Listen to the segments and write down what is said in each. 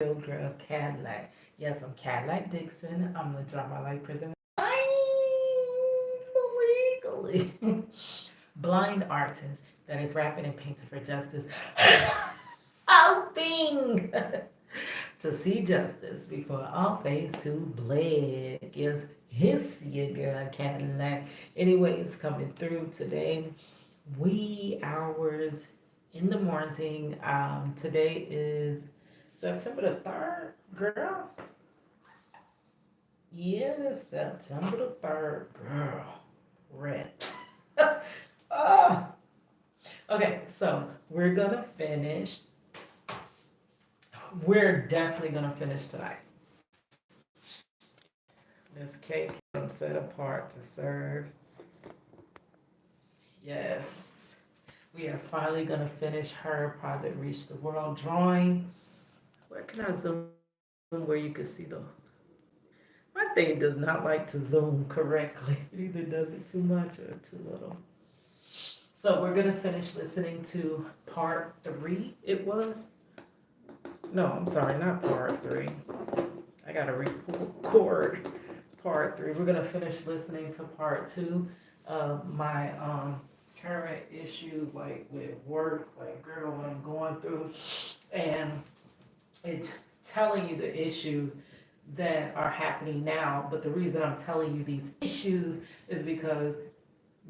Real girl Cadillac. Yes, I'm Cadillac Dixon. I'm the drama life prison. Legally blind artist that is rapping and painting for justice. Hoping to see justice before all phase two bled. Yes, his your girl Cadillac. Anyways, coming through today. Wee hours in the morning. Today is September the 3rd, girl. Yes, September the 3rd, girl. Red. Ah. Okay, so we're gonna finish. We're definitely gonna finish tonight. Miss KayKay, I'm set apart to serve. Yes. We are finally gonna finish her project Reach the World drawing. Where can I zoom where you can see the my thing does not like to zoom correctly. It either does it too much or too little. So we're gonna finish listening to part 3. It was no, I'm sorry, not part 3. I gotta record part 3. We're gonna finish listening to part 2 of my current issues, like with work, like girl, what I'm going through, and it's telling you the issues that are happening now. But the reason I'm telling you these issues is because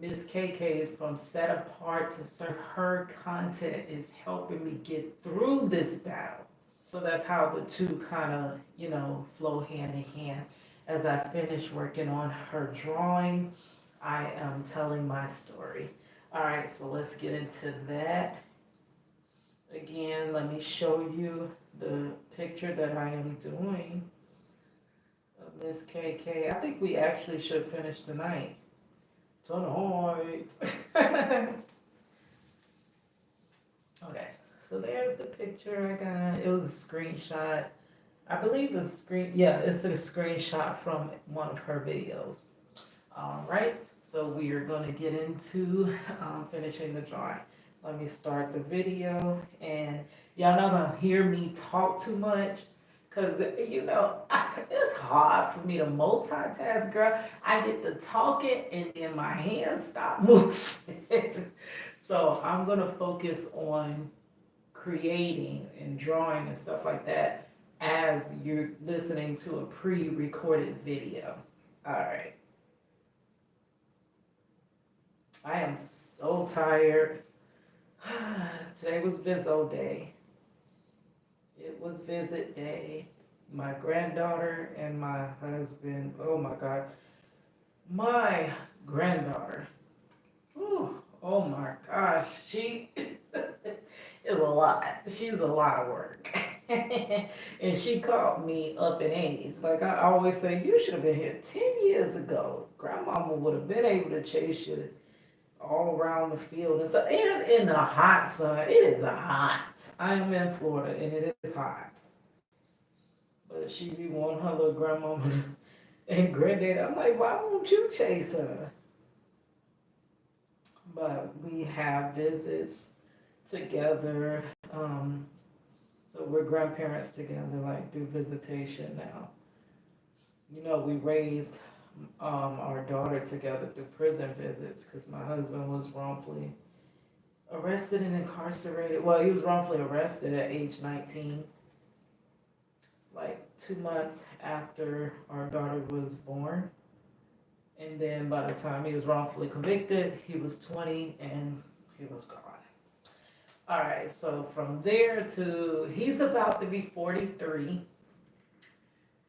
Miss KayKay from Set Apart to Serve, her content is helping me get through this battle. So that's how the two kind of, flow hand in hand. As I finish working on her drawing, I am telling my story. All right, so let's get into that. Again, let me show you the picture that I am doing of Miss KayKay. I think we actually should finish tonight. Tonight. Okay, so there's the picture I got. It was a screenshot. I believe it's a screenshot from one of her videos. All right, so we are going to get into finishing the drawing. Let me start the video, and y'all not going to hear me talk too much because, it's hard for me to multitask, girl. I get to talking and then my hands stop moving. So I'm going to focus on creating and drawing and stuff like that as you're listening to a pre-recorded video. All right. I am so tired. Today was Vizzo Day. It was visit day. My granddaughter and my husband, oh my God. My granddaughter, oh my gosh, she is a lot. She's a lot of work. And she caught me up in age. Like I always say, you should have been here 10 years ago. Grandmama would have been able to chase you all around the field and so and in the hot sun. It is hot. I am in Florida and it is hot. But she be wanting her little grandmama and granddad. I'm like, why won't you chase her? But we have visits together. So we're grandparents together, like through visitation now. We raised our daughter together through prison visits because my husband was wrongfully arrested and incarcerated. Well, he was wrongfully arrested at age 19, like 2 months after our daughter was born. And then by the time he was wrongfully convicted, he was 20 and he was gone. All right, so from there to he's about to be 43.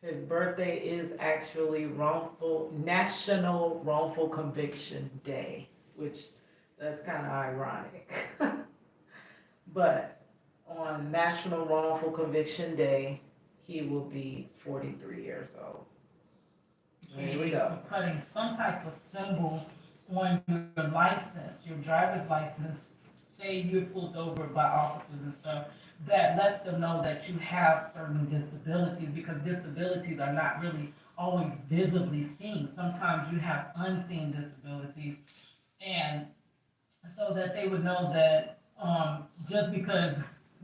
His birthday is actually National Wrongful Conviction Day, which that's kind of ironic. But on National Wrongful Conviction Day, he will be 43 years old. Here we go. Putting some type of symbol on your license, your driver's license, say you're pulled over by officers and stuff, that lets them know that you have certain disabilities, because disabilities are not really always visibly seen. Sometimes you have unseen disabilities, and so that they would know that just because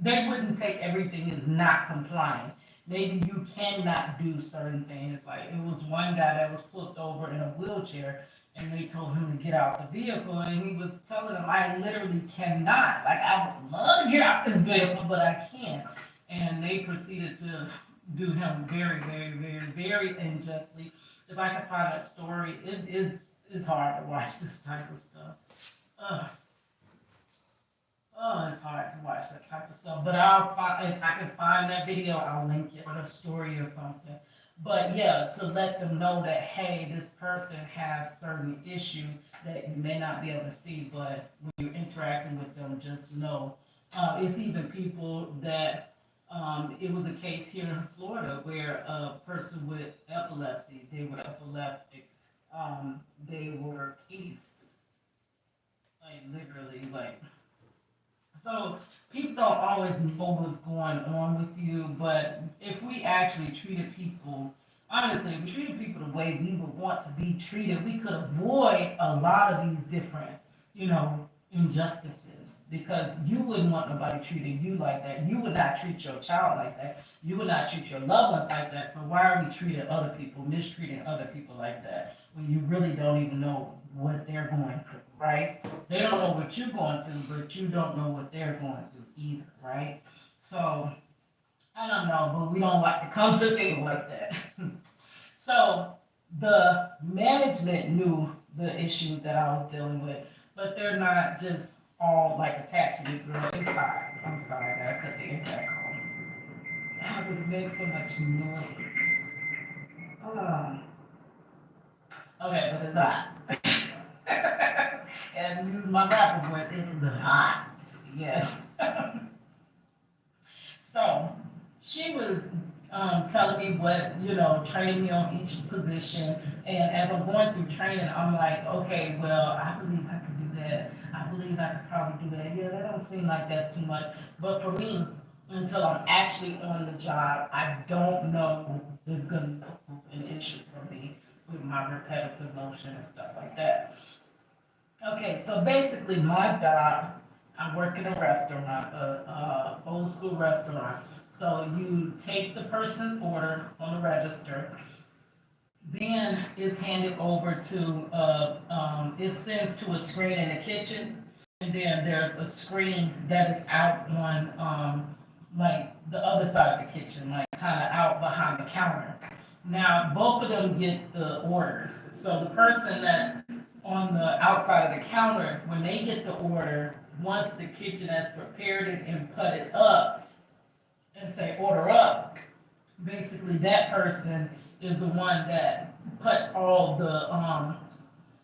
they wouldn't take everything as not complying. maybe you cannot do certain things. Like it was one guy that was flipped over in a wheelchair, and they told him to get out the vehicle, and he was telling them, "I literally cannot. Like I would love to get out this vehicle, but I can't." And they proceeded to do him very, very, very, very unjustly. If I can find that story, it is it's hard to watch this type of stuff. Ugh. Oh, it's hard to watch that type of stuff. But I'll find if I can find that video, I'll link it with a story or something. But yeah, to let them know that hey, this person has certain issues that you may not be able to see, but when you're interacting with them, just know. It's even people that it was a case here in Florida where a person with epilepsy, they were epileptic, they were teased, like literally, like so people don't always know what's going on with you, but if we actually treated people, honestly, if we treated people the way we would want to be treated, we could avoid a lot of these different, injustices. Because you wouldn't want nobody treating you like that. You would not treat your child like that. You would not treat your loved ones like that. So why are we treating other people, mistreating other people like that when you really don't even know what they're going through, right? They don't know what you're going through, but you don't know what they're going through either, right? So I don't know, but we don't like to come to the table like that. So the management knew the issue that I was dealing with, but they're not just all like attached to me. Girl, it's fine. I'm sorry, I gotta cut the internet on. I would make so much noise. Um, okay, but it's hot. And use my rapper word, it is hot. Yes. So she was telling me what, training me on each position. And as I'm going through training, I'm like, okay, well, I believe I could do that. I believe I could probably do that. Yeah, that don't seem like that's too much. But for me, until I'm actually on the job, I don't know if it's going to be an issue for me with my repetitive motion and stuff like that. Okay, so basically my job, I work in a restaurant, old school restaurant. So you take the person's order on the register, then it's handed over to, it sends to a screen in the kitchen, and then there's a screen that is out on, like the other side of the kitchen, like kind of out behind the counter. Now, both of them get the orders. So the person that's on the outside of the counter, when they get the order, once the kitchen has prepared it and put it up and say order up, basically that person is the one that puts all the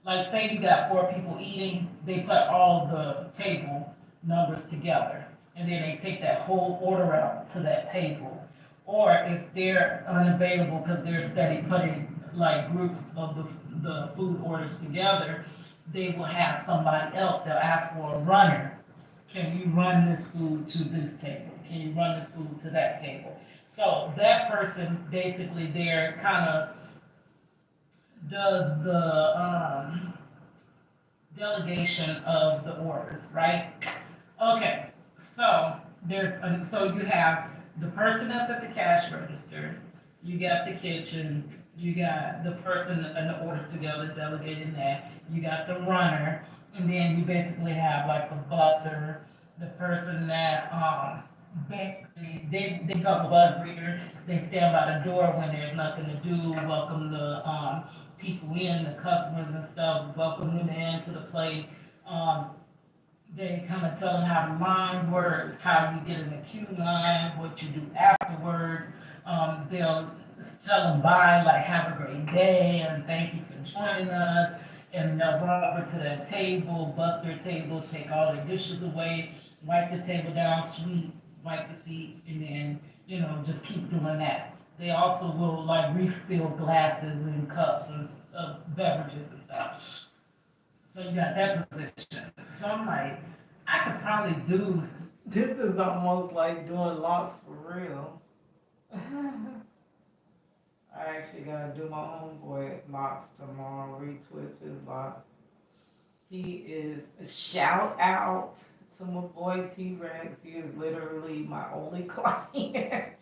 like say you got four people eating, they put all the table numbers together, and then they take that whole order out to that table. Or if they're unavailable because they're steady putting like groups of the food orders together, they will have somebody else, they'll ask for a runner. Can you run this food to this table? Can you run this food to that table? So that person basically there kind of does the delegation of the orders, right? Okay, so so you have the person that's at the cash register, you got the kitchen, you got the person that's in the orders together delegating that, you got the runner, and then you basically have like a busser, the person that basically they go buzz reader, they stand by the door when there's nothing to do, welcome the people in, the customers and stuff, welcome them into the place. Um, they kind of tell them how the line works, how you get in the queue line, what you do afterwards. They'll tell them bye, like have a great day, and thank you for joining us. And they'll run over to their table, bust their table, take all their dishes away, wipe the table down, sweep, wipe the seats, and then, just keep doing that. They also will like refill glasses and cups and beverages and stuff. So you got that position. So I'm like, I could probably do. This is almost like doing locks for real. I actually gotta do my own boy locks tomorrow, retwist his locks. He is a shout out to my boy T Rex. He is literally my only client.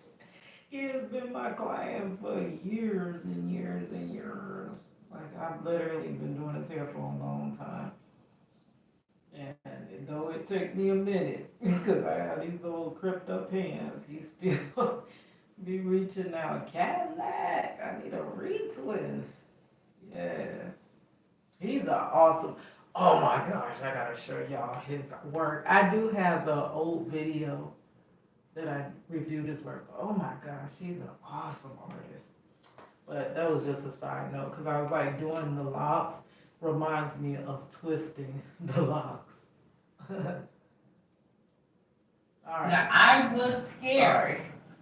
He has been my client for years and years and years. Like I've literally been doing his hair for a long time. And though it took me a minute, because I have these old crimped up hands, he still be reaching out. Cadillac, I need a retwist. Yes. He's a awesome. Oh my gosh, I gotta show y'all his work. I do have the old video that I reviewed his work. Oh my gosh, he's an awesome artist. But that was just a side note because I was like doing the locks reminds me of twisting the locks. All right. Now, I was scared Sorry.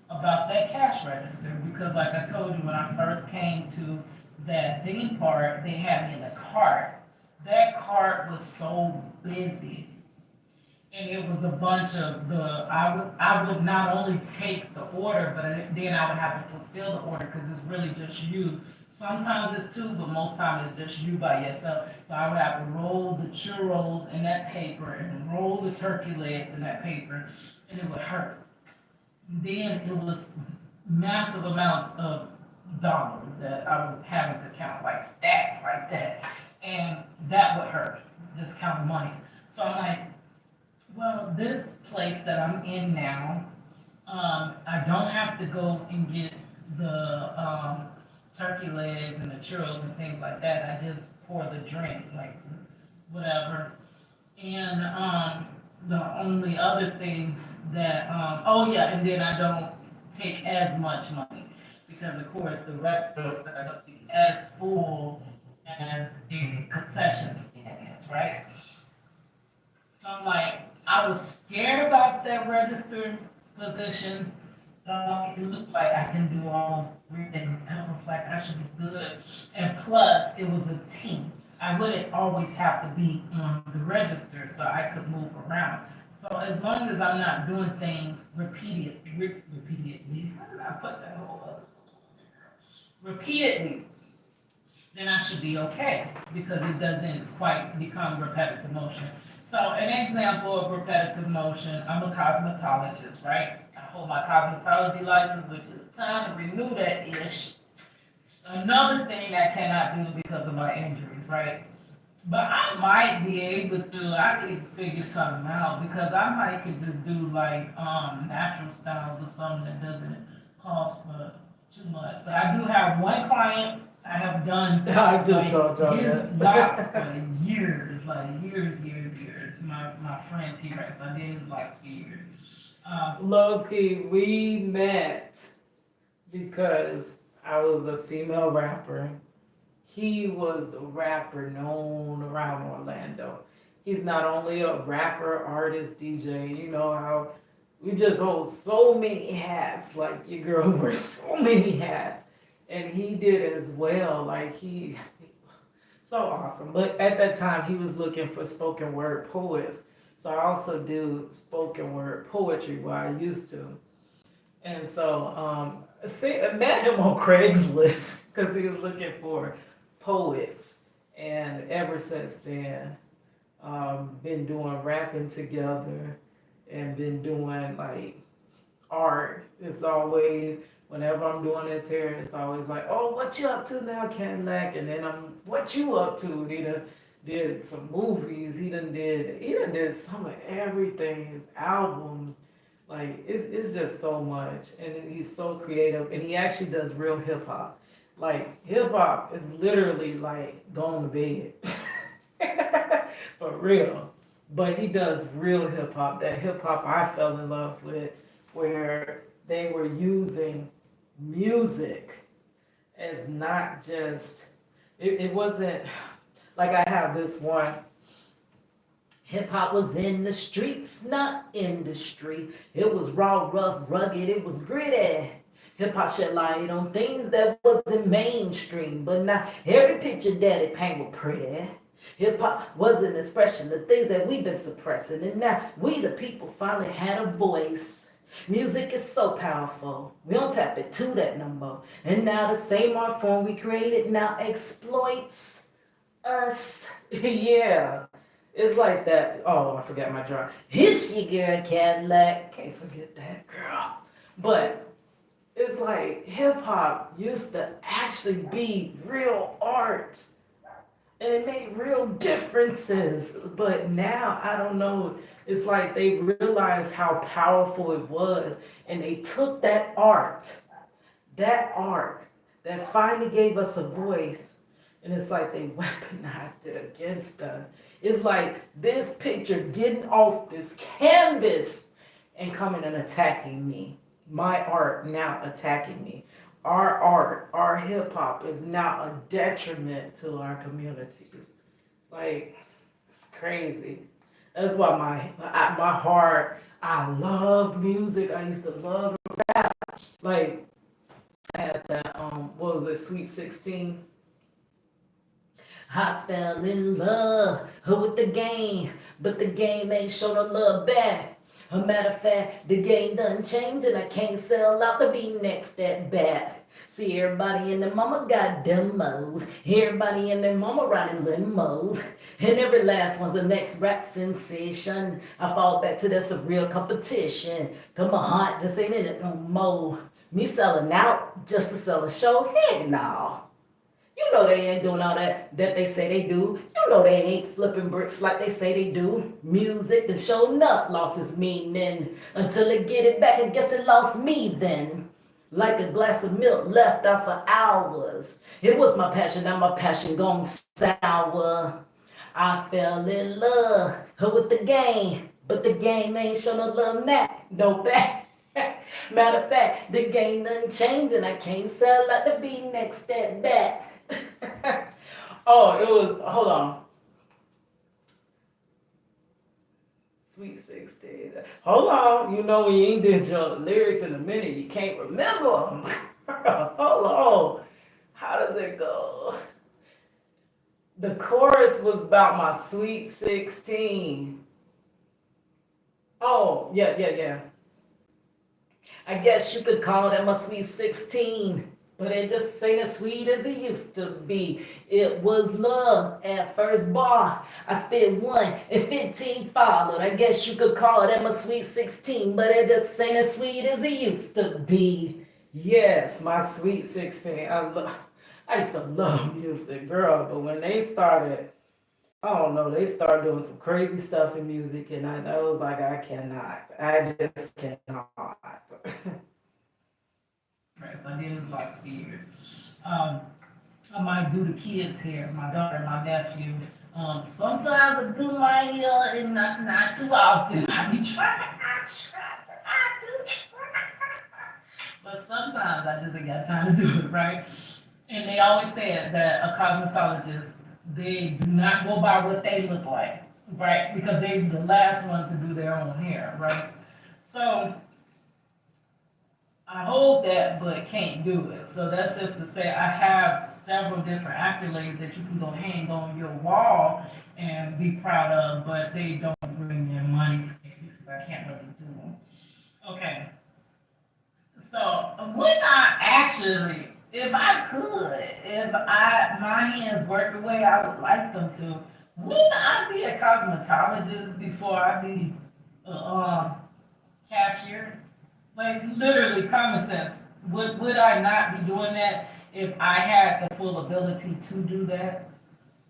about that cash register because, like I told you, when I first came to that theme park, they had me in a cart. That cart was so busy, and it was a bunch of I would not only take the order, but then I would have to fulfill the order because it's really just you. Sometimes it's two, but most times it's just you by yourself. So I would have to roll the churros in that paper and roll the turkey legs in that paper, and it would hurt. Then it was massive amounts of dollars that I was having to count, like stacks like that, and that would hurt, just counting money. So I'm like, well, this place that I'm in now, I don't have to go and get the turkey legs and the churros and things like that. I just pour the drink, like whatever. And the only other thing that, oh yeah, and then I don't take as much money because of course the restaurants that I don't be as full as the concession stand is, right? So I'm like, I was scared about that register position. It looked like I can do almost everything. I was like, I should be good. And plus, it was a team. I wouldn't always have to be on the register, so I could move around. So as long as I'm not doing things repeatedly, how did I put that whole other repeatedly, then I should be okay because it doesn't quite become repetitive motion. So an example of repetitive motion, I'm a cosmetologist, right? I hold my cosmetology license, which is time to renew that ish. Another thing I cannot do because of my injuries, right? But I might be able to, I need to figure something out because I might could just do like natural styles or something that doesn't cost for too much. But I do have one client I have done I just like told y'all his that. locks for years, like years. My friend T-Rex, I did his locks for years. Low key, we met because I was a female rapper. He was the rapper known around Orlando. He's not only a rapper, artist, DJ, you know how we just hold so many hats, like your girl wears so many hats. And he did as well, like so awesome. But at that time, he was looking for spoken word poets. So I also do spoken word poetry, what I used to. And so I met him on Craigslist because he was looking for poets. And ever since then, been doing rapping together and been doing like art. It's always, whenever I'm doing his hair, it's always like, oh, what you up to now, Cadillac? And then what you up to? He done did some movies. He done did some of everything. His albums, like it's just so much. And he's so creative. And he actually does real hip hop. Like hip hop is literally like going to bed, for real. But he does real hip hop. That hip hop I fell in love with, where they were using music as not just, it wasn't like I have this one. Hip hop was in the streets, not industry. It was raw, rough, rugged, it was gritty. Hip hop shed light on things that wasn't mainstream, but not every picture that it paint was pretty. Hip hop was an expression of things that we've been suppressing, and now we the people finally had a voice. Music is so powerful. We don't tap into that no more. And now the same art form we created now exploits us. Yeah. It's like that. Oh, I forgot my drum. It's your girl Cadillac. Can't forget that girl. But it's like hip hop used to actually be real art and it made real differences. But now I don't know. It's like they realized how powerful it was, and they took that art that finally gave us a voice, and it's like they weaponized it against us. It's like this picture getting off this canvas and coming and attacking me. My art now attacking me. Our art, our hip hop is now a detriment to our communities. Like, it's crazy. That's why my heart, I love music. I used to love, like, I had that, what was it, Sweet 16? I fell in love with the game, but the game ain't show no love back. A matter of fact, the game done changed and I can't sell out to be next at bat. See, everybody and their mama got demos. Everybody and their mama riding limos. And every last one's the next rap sensation. I fall back to that's a real competition. Cause my heart just ain't in it no more. Me selling out just to sell a show? Heck no. You know they ain't doing all that they say they do. You know they ain't flipping bricks like they say they do. Music that show enough lost its meaning. Until it get it back, I guess it lost me then. Like a glass of milk left out for hours. It was my passion, now my passion gone sour. I fell in love with the game, but the game ain't show no love no back. Matter of fact, the game done changed and I can't sell like the be next at bat. Oh, it was, hold on. Sweet 16. Hold on. You know when you ain't did your lyrics in a minute, you can't remember them. Hold on. How does it go? The chorus was about my sweet 16. Oh, yeah. I guess you could call that my sweet 16. But it just ain't as sweet as it used to be. It was love at first bar. I spit 1 and 15 followed. I guess you could call that my sweet 16. But it just ain't as sweet as it used to be. Yes, my sweet 16. I used to love music, girl. But when they started, I don't know, they started doing some crazy stuff in music. And I was like, I cannot. I just cannot. Right, so I did his box here. Um, I might do the kids here, my daughter, my nephew. Sometimes I do my and not too often. I be trying, I do try. But sometimes I just ain't got time to do it, right? And they always say that a cosmetologist, they do not go by what they look like, right? Because they the last one to do their own hair, right? So I hold that, but can't do it. So that's just to say I have several different accolades that you can go hang on your wall and be proud of, but they don't bring in money for me because I can't really do them. Okay. So when I actually, if I could, if my hands work the way I would like them to, wouldn't I be a cosmetologist before I be a cashier? Like literally common sense. Would I not be doing that if I had the full ability to do that?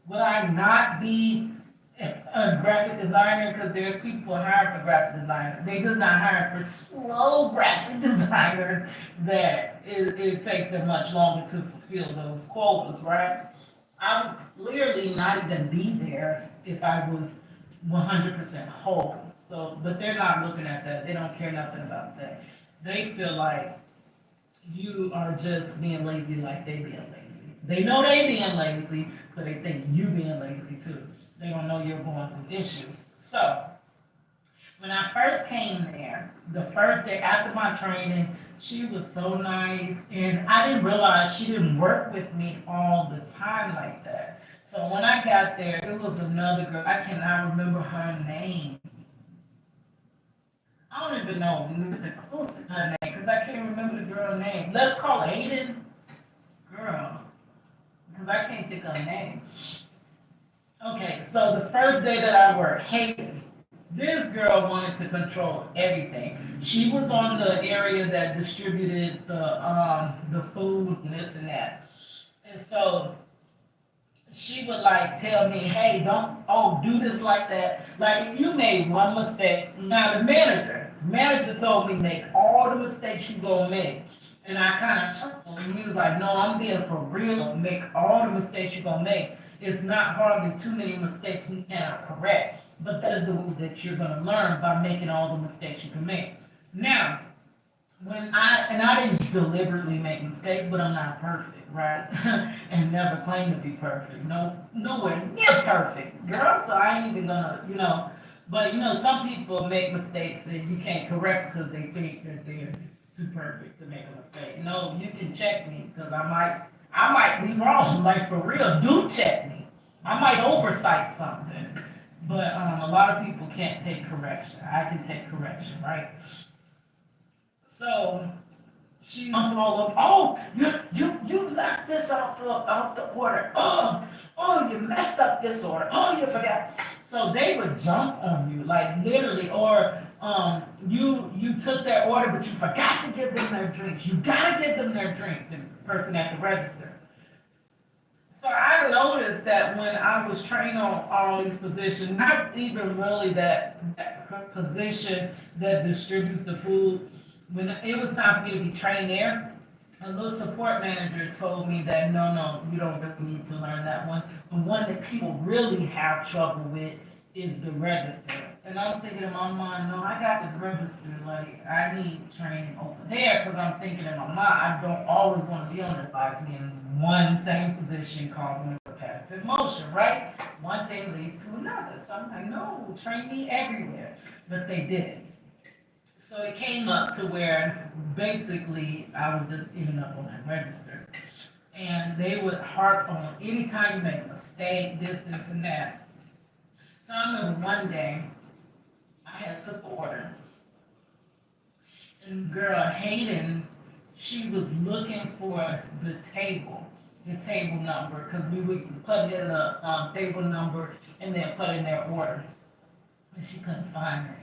Would I not be a graphic designer? Because there's people hiring for graphic designers. They do not hire for slow graphic designers that it takes them much longer to fulfill those quotas, right? I would literally not even be there if I was 100% whole. So, but they're not looking at that. They don't care nothing about that. They feel like you are just being lazy like they being lazy. They know they being lazy, so they think you being lazy too. They don't know you're going through issues. So, when I first came there, the first day after my training, she was so nice, and I didn't realize she didn't work with me all the time like that. So when I got there, it was another girl. I cannot remember her name. I don't even know nothing close to her name because I can't remember the girl's name. Let's call her Aiden. Girl, because I can't think of her name. Okay, so the first day that I worked, Hayden. This girl wanted to control everything. She was on the area that distributed the food and this and that. And so she would like tell me, hey, don't, oh, do this like that. Like if you made one mistake, now the manager told me make all the mistakes you gonna make. And I kind of chuckled and he was like, no, I'm being for real. Make all the mistakes you're gonna make. It's not hardly too many mistakes we cannot correct. But that is the way that you're gonna learn by making all the mistakes you can make. Now, and I didn't deliberately make mistakes, but I'm not perfect, right? And never claim to be perfect. No, nowhere near perfect, girl. So I ain't even gonna, But some people make mistakes and you can't correct because they think that they're too perfect to make a mistake. No, you can check me because I might be wrong. Like for real, do check me. I might oversight something, but a lot of people can't take correction. I can take correction, right? So she all up, oh, you left this off the order. Oh, you messed up this order. Oh, you forgot. So they would jump on you, like literally, or you took their order, but you forgot to give them their drinks. You gotta give them their drink, the person at the register. So I noticed that when I was trained on all these positions, not even really that position that distributes the food, when it was time for me to be trained there, a little support manager told me that no, you don't really need to learn that one. The one that people really have trouble with is the register. And I'm thinking in my mind, no, I got this register. Like, I need training over there because I'm thinking in my mind, I don't always want to be on the bike in one same position causing repetitive motion, right? One thing leads to another. So I'm like, no, train me everywhere. But they didn't. So it came up to where basically I was just ending up on that register. And they would harp on anytime you make a mistake, this, and that. So I remember one day I had took the order. And girl, Hayden, she was looking for the table number, because we would put in the table number and then put in their order. And she couldn't find it.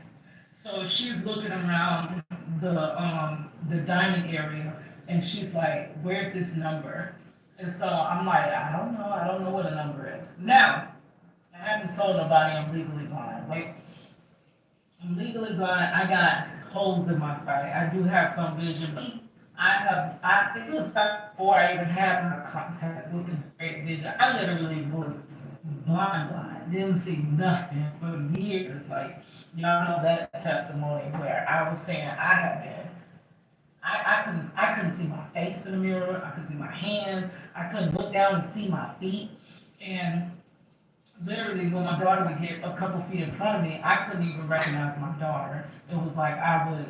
So she's looking around the dining area and she's like, where's this number? And so I'm like, I don't know what a number is. Now, I haven't told nobody I'm legally blind, right? I'm legally blind, I got holes in my sight. I do have some vision. I think it was before I even had my contact with the great vision. I literally was blind, didn't see nothing for years. Like, y'all know that testimony where I was saying I have been. I couldn't see my face in the mirror. I couldn't see my hands. I couldn't look down and see my feet. And literally, when my daughter would get a couple feet in front of me, I couldn't even recognize my daughter. It was like I would,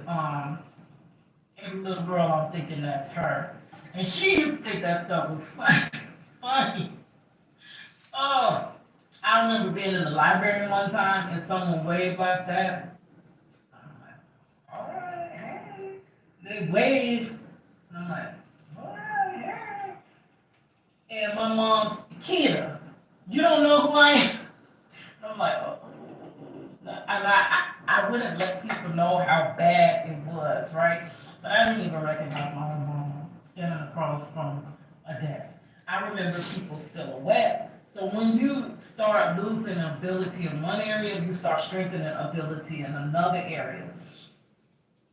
every little girl, I'm thinking that's her. And she used to think that stuff was funny. Funny. Oh, I remember being in the library one time and someone waved like that. I'm like, all right, hey. They waved. And I'm like, all right, hey. And my mom's, Kita, you don't know who I am? And I'm like, oh, it's not. And I wouldn't let people know how bad it was, right? But I didn't even recognize my own mom standing across from a desk. I remember people's silhouettes. So when you start losing ability in one area, you start strengthening ability in another area.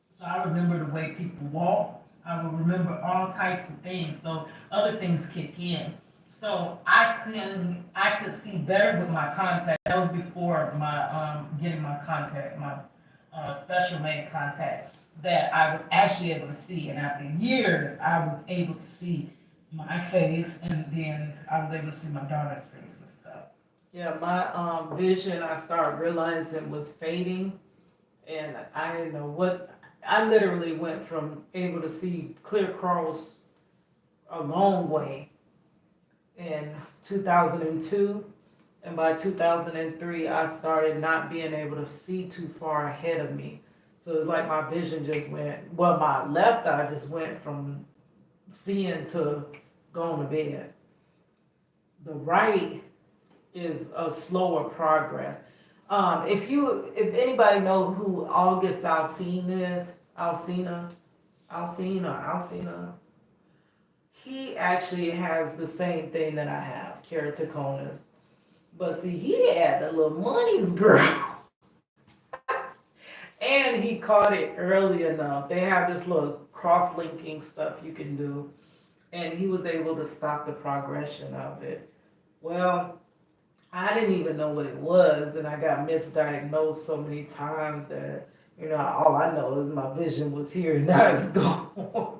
So I remember the way people walk. I would remember all types of things. So other things kick in. So I could see better with my contact. That was before my getting my contact, my special made contact, that I was actually able to see. And after years, I was able to see my face, and then I was able to see my daughter's face and stuff. Yeah, my vision, I started realizing, was fading, and I didn't know what. I literally went from able to see clear across a long way in 2002, and by 2003, I started not being able to see too far ahead of me. So it's like my vision just went. Well, my left eye just went from seeing to going to bed. The right is a slower progress. If anybody know who August Alsina is, Alcina, he actually has the same thing that I have, keratoconus. But see, he had the little money's girl. And he caught it early enough. They have this little cross-linking stuff you can do. And he was able to stop the progression of it. Well, I didn't even know what it was, and I got misdiagnosed so many times that, all I know is my vision was here and now it's gone.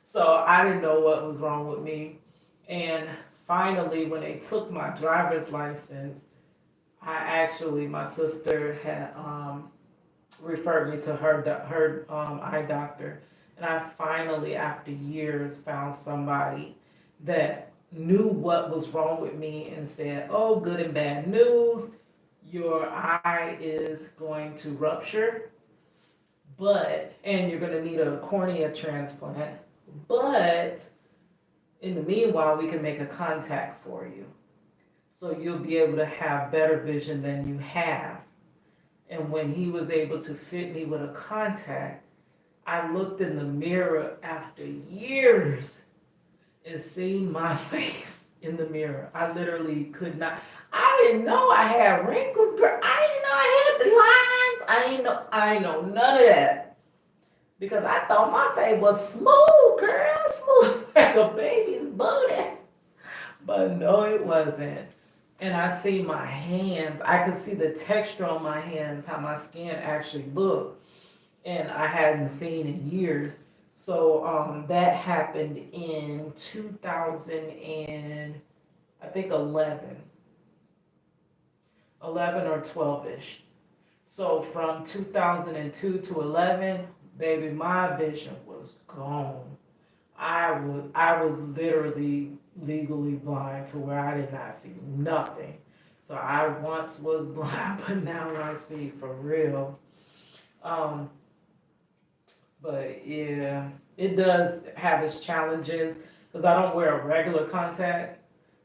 So I didn't know what was wrong with me. And finally, when they took my driver's license, my sister had referred me to her eye doctor. And I finally, after years, found somebody that knew what was wrong with me and said, "Oh, good and bad news. Your eye is going to rupture, and you're going to need a cornea transplant. But in the meanwhile, we can make a contact for you. So you'll be able to have better vision than you have." And when he was able to fit me with a contact, I looked in the mirror after years and seen my face in the mirror. I literally could not. I didn't know I had wrinkles, girl. I didn't know I had the lines. I didn't know none of that. Because I thought my face was smooth, girl. Smooth like a baby's booty. But no, it wasn't. And I see my hands. I could see the texture on my hands, how my skin actually looked. And I hadn't seen in years. So that happened in 2000 and I think 11 or 12-ish. So from 2002 to 11, baby, my vision was gone. I was literally legally blind to where I did not see nothing. So I once was blind, but now I see for real. Um, but yeah, it does have its challenges because I don't wear a regular contact,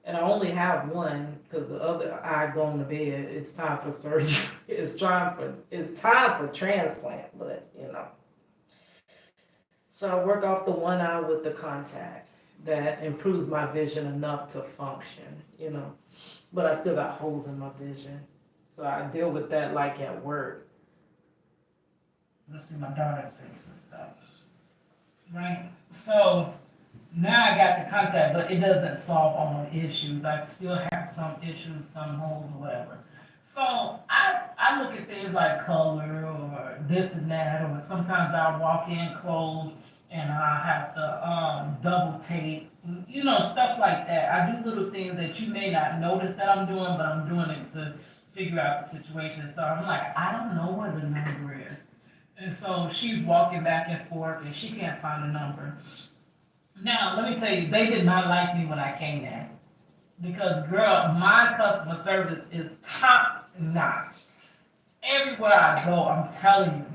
and I only have one because the other eye going to bed. It's time for surgery. It's time for transplant, but So I work off the one eye with the contact that improves my vision enough to function. But I still got holes in my vision. So I deal with that like at work. Let's see my daughter's face and stuff. Right? So now I got the contact, but it doesn't solve all my issues. I still have some issues, some holes, whatever. So I look at things like color or this and that, or sometimes I'll walk in clothes and I have to double tape, stuff like that. I do little things that you may not notice that I'm doing, but I'm doing it to figure out the situation. So I'm like, I don't know where the number is. And so she's walking back and forth and she can't find the number. Now, let me tell you, they did not like me when I came there. Because, girl, my customer service is top notch. Everywhere I go, I'm telling you,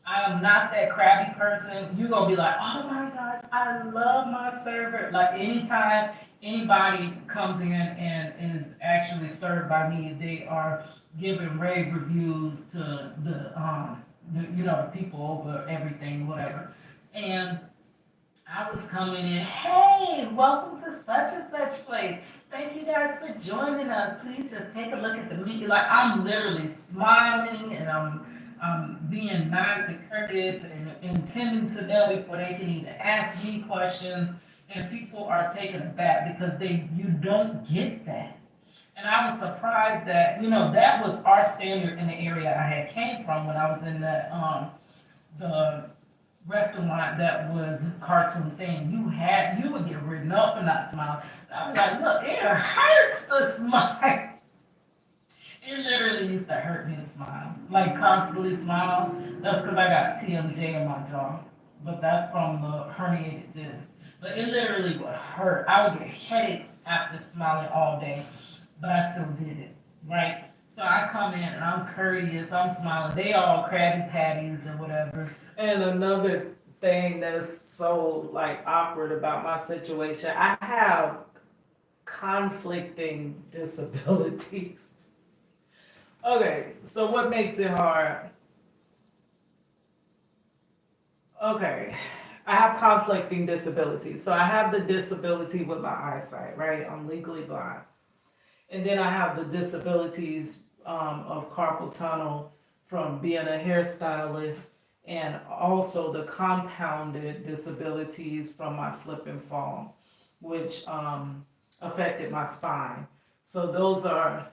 I am not that crabby person. You're going to be like, oh my gosh, I love my server. Like, anytime anybody comes in and is actually served by me, they are giving rave reviews to the people over everything, whatever. And I was coming in, hey, welcome to such and such place. Thank you guys for joining us. Please just take a look at the menu. Like, I'm literally smiling and I'm being nice and courteous and intending to them before they can even ask me questions. And people are taken aback because you don't get that. And I was surprised that, that was our standard in the area I had came from when I was in the restaurant that was cartoon thing. You would get written up for not smiling. I was like, look, it hurts to smile. It literally used to hurt me to smile. Like constantly smile. That's because I got TMJ in my jaw. But that's from the herniated disc. But it literally would hurt. I would get headaches after smiling all day. But I still did it. Right? So I come in and I'm courteous, I'm smiling. They all Krabby Patties and whatever. And another thing that's so awkward about my situation, I have conflicting disabilities. Okay, so what makes it hard? Okay, I have conflicting disabilities. So I have the disability with my eyesight, right? I'm legally blind. And then I have the disabilities of carpal tunnel from being a hairstylist, and also the compounded disabilities from my slip and fall, which affected my spine. So those are,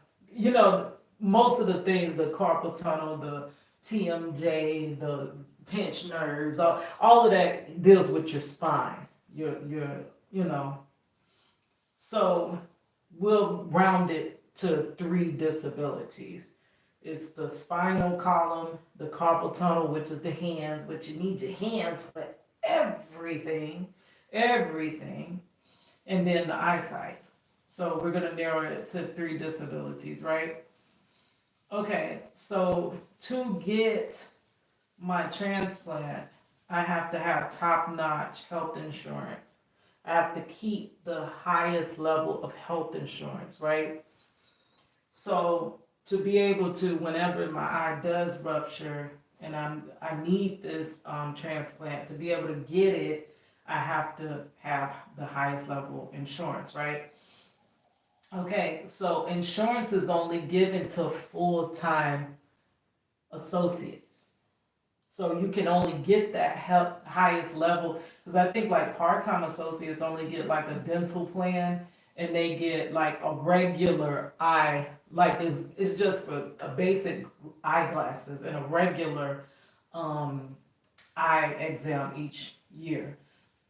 most of the things, the carpal tunnel, the TMJ, the pinched nerves, all of that deals with your spine. You know, so we'll round it to three disabilities. It's the spinal column, the carpal tunnel, which is the hands, which you need your hands for everything, everything, and then the eyesight. So we're gonna narrow it to three disabilities, right? Okay, so to get my transplant, I have to have top-notch health insurance. I have to keep the highest level of health insurance, right? So to be able to, whenever my eye does rupture and I need this transplant, to be able to get it, I have to have the highest level insurance, right? Okay, so insurance is only given to full-time associates. So you can only get that highest level, because I think like part-time associates only get like a dental plan, and they get like a regular eye, like it's just for a basic eyeglasses and a regular um, eye exam each year.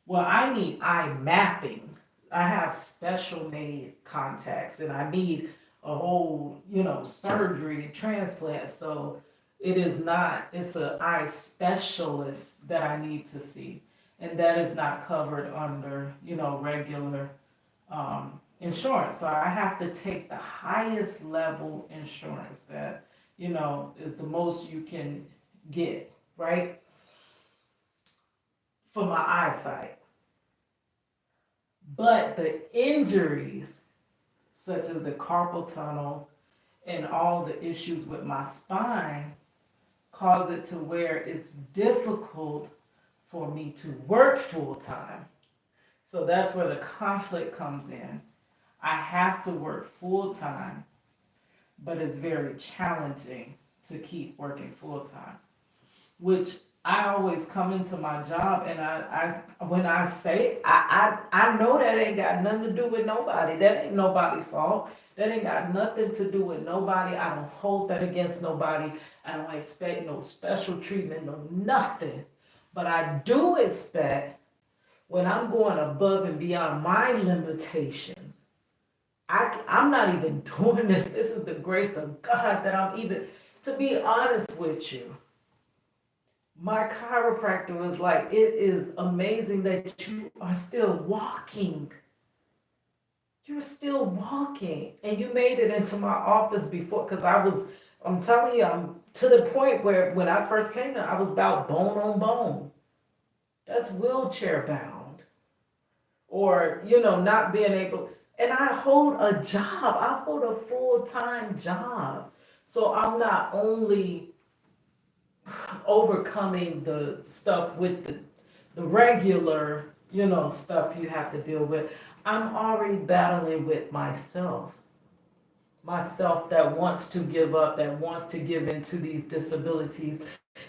Well, I need eye mapping. I have special made contacts, and I need a whole, surgery and transplant. So it is not, it's an eye specialist that I need to see. And that is not covered under, regular insurance. So I have to take the highest level insurance that, is the most you can get, right? For my eyesight. But the injuries, such as the carpal tunnel and all the issues with my spine, cause it to where it's difficult for me to work full time. So that's where the conflict comes in. I have to work full time, but it's very challenging to keep working full time, which I always come into my job, and when I say I know that ain't got nothing to do with nobody. That ain't nobody's fault. That ain't got nothing to do with nobody. I don't hold that against nobody. I don't expect no special treatment, no nothing. But I do expect, when I'm going above and beyond my limitations, I'm not even doing this. This is the grace of God that I'm even, to be honest with you. My chiropractor was like, it is amazing that you are still walking. You're still walking. And you made it into my office before, because I'm telling you, I'm to the point where when I first came there, I was about bone on bone. That's wheelchair bound. Or, not being able, and I hold a job, I hold a full-time job. So I'm not only overcoming the stuff with the regular, stuff you have to deal with. I'm already battling with myself that wants to give up, that wants to give into these disabilities,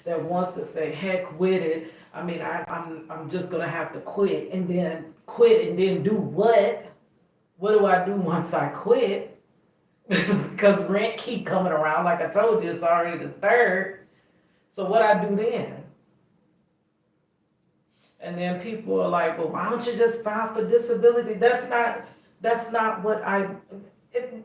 that wants to say heck with it. I mean, I'm just gonna have to quit, and then do what? What do I do once I quit? Because rent keep coming around. Like I told you, it's already the third. So what I do then? And then people are like, well, why don't you just file for disability? That's not what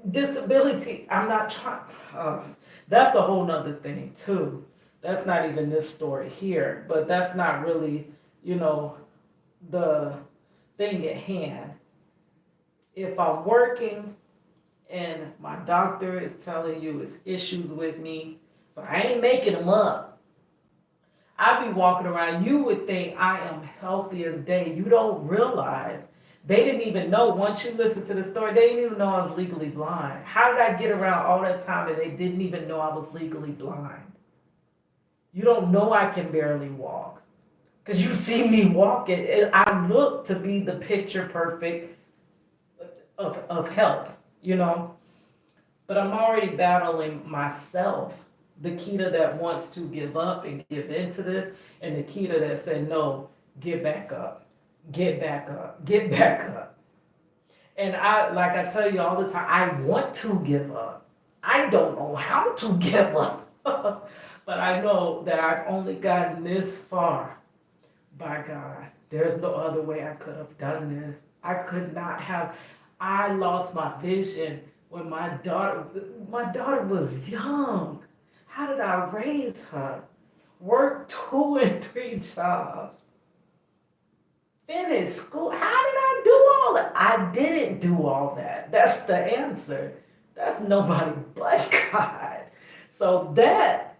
disability, I'm not trying, that's a whole nother thing too. That's not even this story here, but that's not really, the thing at hand. If I'm working and my doctor is telling you it's issues with me, so I ain't making them up. I be walking around, you would think I am healthy as day. You don't realize They didn't even know, once you listen to the story, they didn't even know I was legally blind. How did I get around all that time and they didn't even know I was legally blind? You don't know I can barely walk. Because you see me walking, and I look to be the picture perfect of health, you know? But I'm already battling myself. The Keita that wants to give up and give into this, and the Keita that said, no, get back up, get back up, get back up. And like I tell you all the time, I want to give up. I don't know how to give up. But I know that I've only gotten this far by God. There's no other way I could have done this. I could not have. I lost my vision when my daughter was young. How did I raise her? Work 2 and 3 jobs. Finish school. How did I do all that? I didn't do all that. That's the answer. That's nobody but God. So that,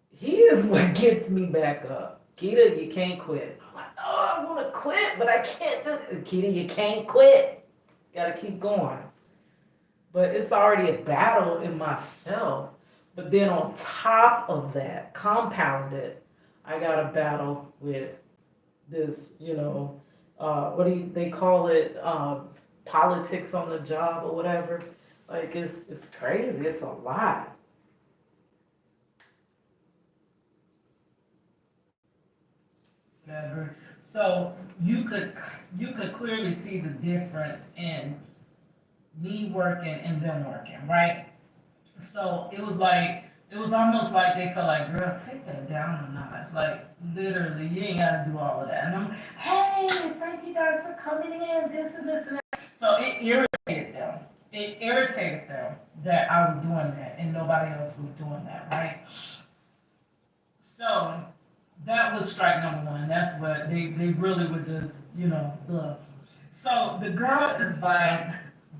He is what gets me back up. Keita, you can't quit. I'm like, oh, I want to quit, but I can't do it. Keita, you can't quit. Gotta keep going. But it's already a battle in myself. But then on top of that, compounded, I got a battle with this, what do they call it? Politics on the job or whatever. Like it's crazy. It's a lot. Whatever. So you could clearly see the difference in me working and them working, right? So it was almost like they felt like, girl, take that down a notch. Like literally, you ain't gotta do all of that. And I'm, hey, thank you guys for coming in, this and this and that. So it irritated them. It irritated them that I was doing that and nobody else was doing that, right? So that was strike number one. That's what they really were just, the. So the girl is like,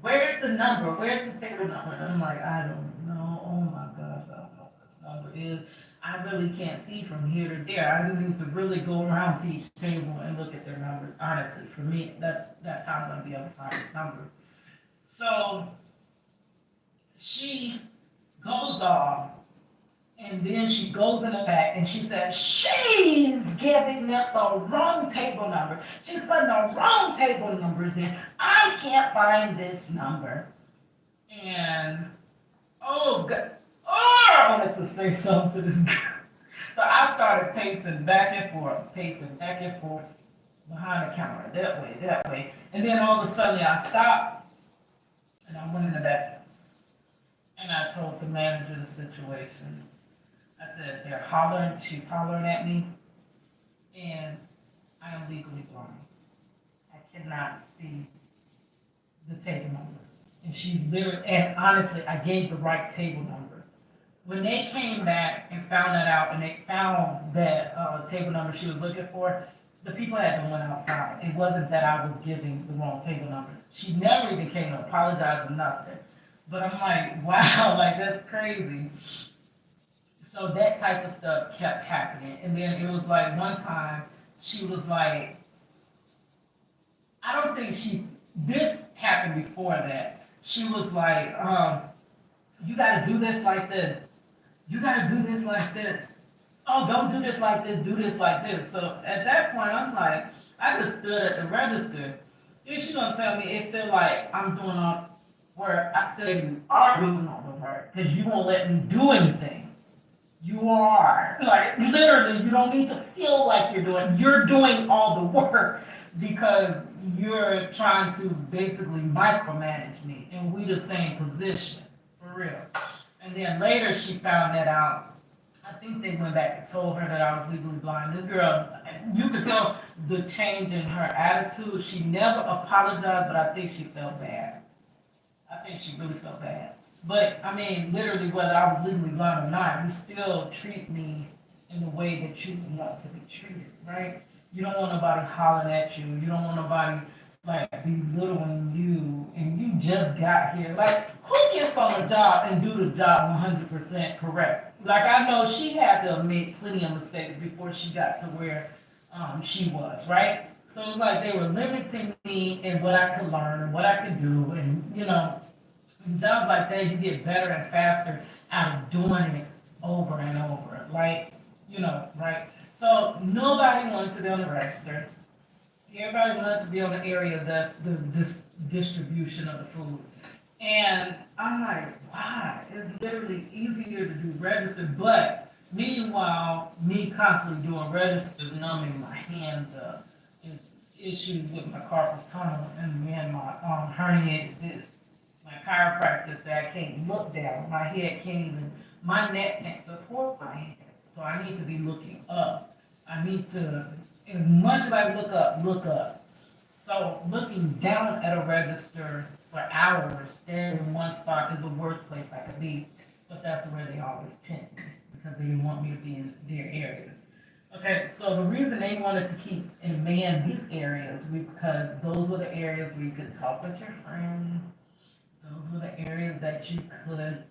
where's the number? Where's the table number? And I'm like, I don't know. Oh my gosh, I don't know what this number is. I really can't see from here to there. I just need to really go around to each table and look at their numbers. Honestly, for me, that's how I'm gonna be able to find this number. So she goes off. And then she goes in the back and she said, she's giving them the wrong table number. She's putting the wrong table numbers in. I can't find this number. And, oh, God. Oh, I wanted to say something to this girl. So I started pacing back and forth behind the counter, that way. And then all of a sudden I stopped and I went in the back. And I told the manager the situation. I said, she's hollering at me, and I am legally blind. I cannot see the table numbers. And and honestly, I gave the right table numbers. When they came back and found that out, and they found that table number she was looking for, the people had to went outside. It wasn't that I was giving the wrong table numbers. She never even came to apologize or nothing. But I'm like, wow, like that's crazy. So that type of stuff kept happening. And then it was like one time she was like, I don't think this happened before that. She was like, you gotta do this like this. You gotta do this like this. Oh, don't do this like this, do this like this. So at that point, I'm like, I just stood at the register. Then she gonna tell me it feel like I'm doing on where I said you are doing all the work because you won't let me do anything. You are. Like, literally, you don't need to feel like you're doing all the work because you're trying to basically micromanage me, and we the same position, for real. And then later she found that out. I think they went back and told her that I was legally blind. This girl, you could tell the change in her attitude. She never apologized, but I think she felt bad. I think she really felt bad. But, I mean, literally, whether I was legally blind or not, you still treat me in the way that you want to be treated, right? You don't want nobody hollering at you. You don't want nobody, like, belittling you, and you just got here. Like, who gets on the job and do the job 100% correct? Like, I know she had to make plenty of mistakes before she got to where she was, right? So it's like they were limiting me in what I could learn and what I could do, and jobs like that, you get better and faster out of doing it over and over. Like, right? So nobody wanted to be on the register. Everybody wanted to be on the area that's this distribution of the food. And I'm like, why? It's literally easier to do register, but meanwhile, me constantly doing register, numbing my hands up, is issues with my carpal tunnel and then my herniated disc. My chiropractor said I can't look down, my head can't even, my neck can't support my head. So I need to be looking up. I need to, as much as I look up, look up. So looking down at a register for hours, staring in one spot is the worst place I could be. But that's where they always pin me because they didn't want me to be in their area. Okay, so the reason they wanted to keep and man these areas was because those were the areas where you could talk with your friends. Those were the areas that you could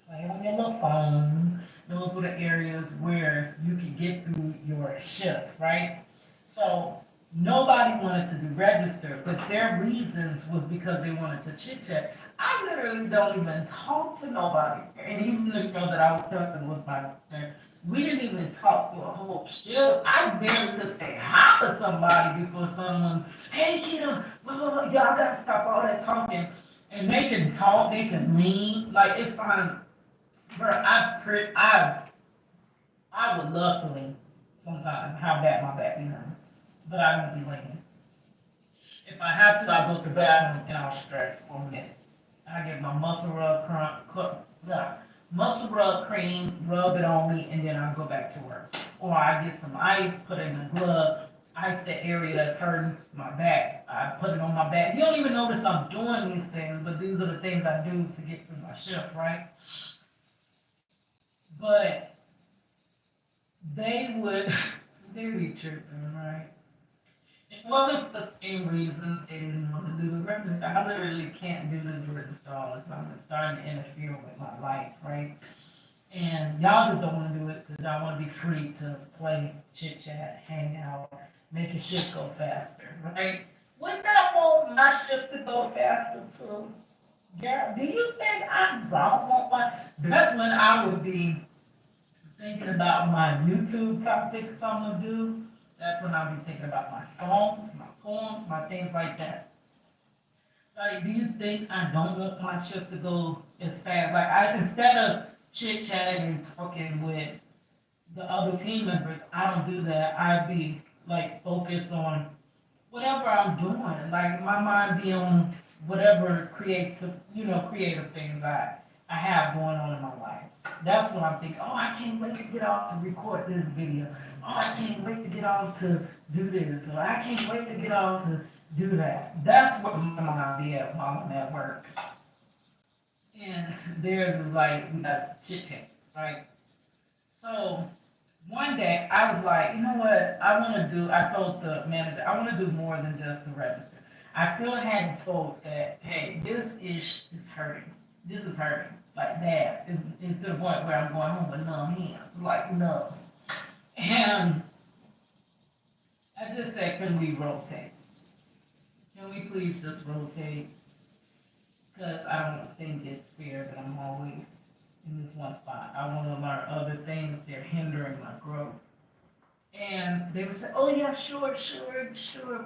play on your little phone. Those were the areas where you could get through your shift, right? So nobody wanted to do register, but their reasons was because they wanted to chit chat. I literally don't even talk to nobody. And even the girl that I was talking with my friend, we didn't even talk through a whole shift. I barely could say hi to somebody before someone, hey kiddo, blah, blah, blah. Y'all gotta stop all that talking. And they can talk, they can lean, like it's fine. Bro, I would love to lean sometimes, how bad my back be hurting. But I won't be leaning. If I have to, I'll go to the bathroom and I'll stretch for a minute. I get my muscle rub cream, rub it on me, and then I'll go back to work. Or I get some ice, put it in a glove, ice the area that's hurting my back. I put it on my back. You don't even notice I'm doing these things, but these are the things I do to get through my shift, right? But they would, they be tripping, right? It wasn't for the same reason they didn't want to do the register. I literally can't do the register all the time. It's starting to interfere with my life, right? And y'all just don't want to do it because y'all want to be free to play, chit chat, hang out, make your shift go faster, right? Wouldn't I want my shift to go faster too? Yeah, do you think I don't want my, that's when I would be thinking about my YouTube topics I'm gonna do. That's when I'll be thinking about my songs, my poems, my things like that. Like, do you think I don't want my shift to go as fast? Like, instead of chit chatting and talking with the other team members, I don't do that. I'd be like focused on whatever I'm doing. Like, my mind be on whatever creative things I have going on in my life. That's what I'm thinking. Oh, I can't wait to get off to record this video. Oh, I can't wait to get off to do this. Or I can't wait to get off to do that. That's what my mind be at while I'm at work. And there's like, we got chit chat, right? So one day I was like, you know what? I told the manager, I want to do more than just the register. I still hadn't told that, hey, this is hurting. This is hurting. Like that. It's to the point where I'm going home with numb hands, like nuts. And I just said, can we rotate? Can we please just rotate? Because I don't think it's fair that I'm always in this one spot. I want to learn other things. They're hindering my growth. And they would say, oh yeah, sure,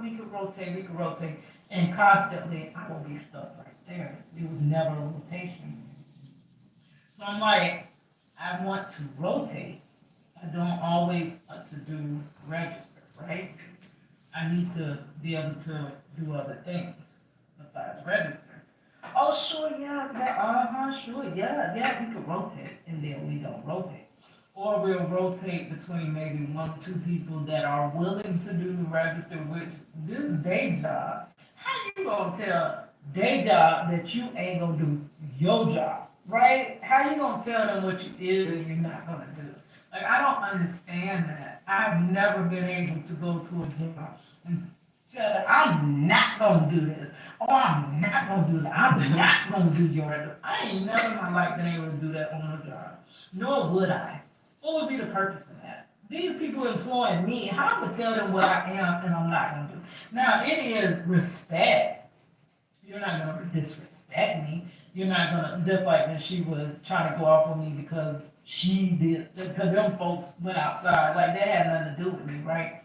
we could rotate. And constantly, I would be stuck right there. It was never a rotation. So I'm like, I want to rotate. I don't always want to do register, right? I need to be able to do other things besides register. Oh, sure, yeah, we could rotate, and then we don't rotate. Or we'll rotate between maybe 1 or 2 people that are willing to do the register, which this day job. How you gonna tell day job that you ain't gonna do your job, right? How you gonna tell them what you is and you're not gonna do? Like, I don't understand that. I've never been able to go to a job and tell them, I'm not gonna do this. Oh, I'm not gonna do that. I'm not gonna do your. I ain't never in my life been able to do that on a job. Nor would I. What would be the purpose of that? These people employing me, how I'm gonna tell them what I am and I'm not gonna do. Now it is respect. You're not gonna disrespect me. You're not gonna just like when she was trying to go off on me because she did because them folks went outside. Like that had nothing to do with me, right?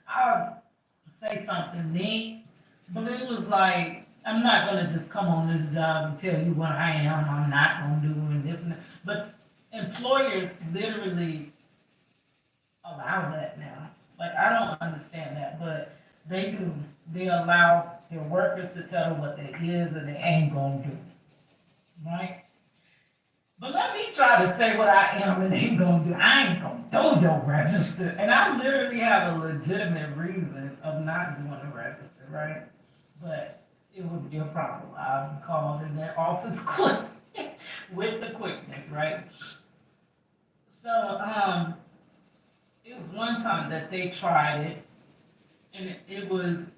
I'll say something neat, but it was like I'm not gonna just come on this job and tell you what I am, I'm not gonna do and this and that. But employers literally allow that now. Like I don't understand that, but they do. They allow their workers to tell them what they is and they ain't gonna do. Right? But let me try to say what I am and ain't gonna do. I ain't gonna do your register. And I literally have a legitimate reason of not doing a register, right? But it would be a problem. I'll be called in their office quick with the quickness, right? So, it was one time that they tried it, and it was,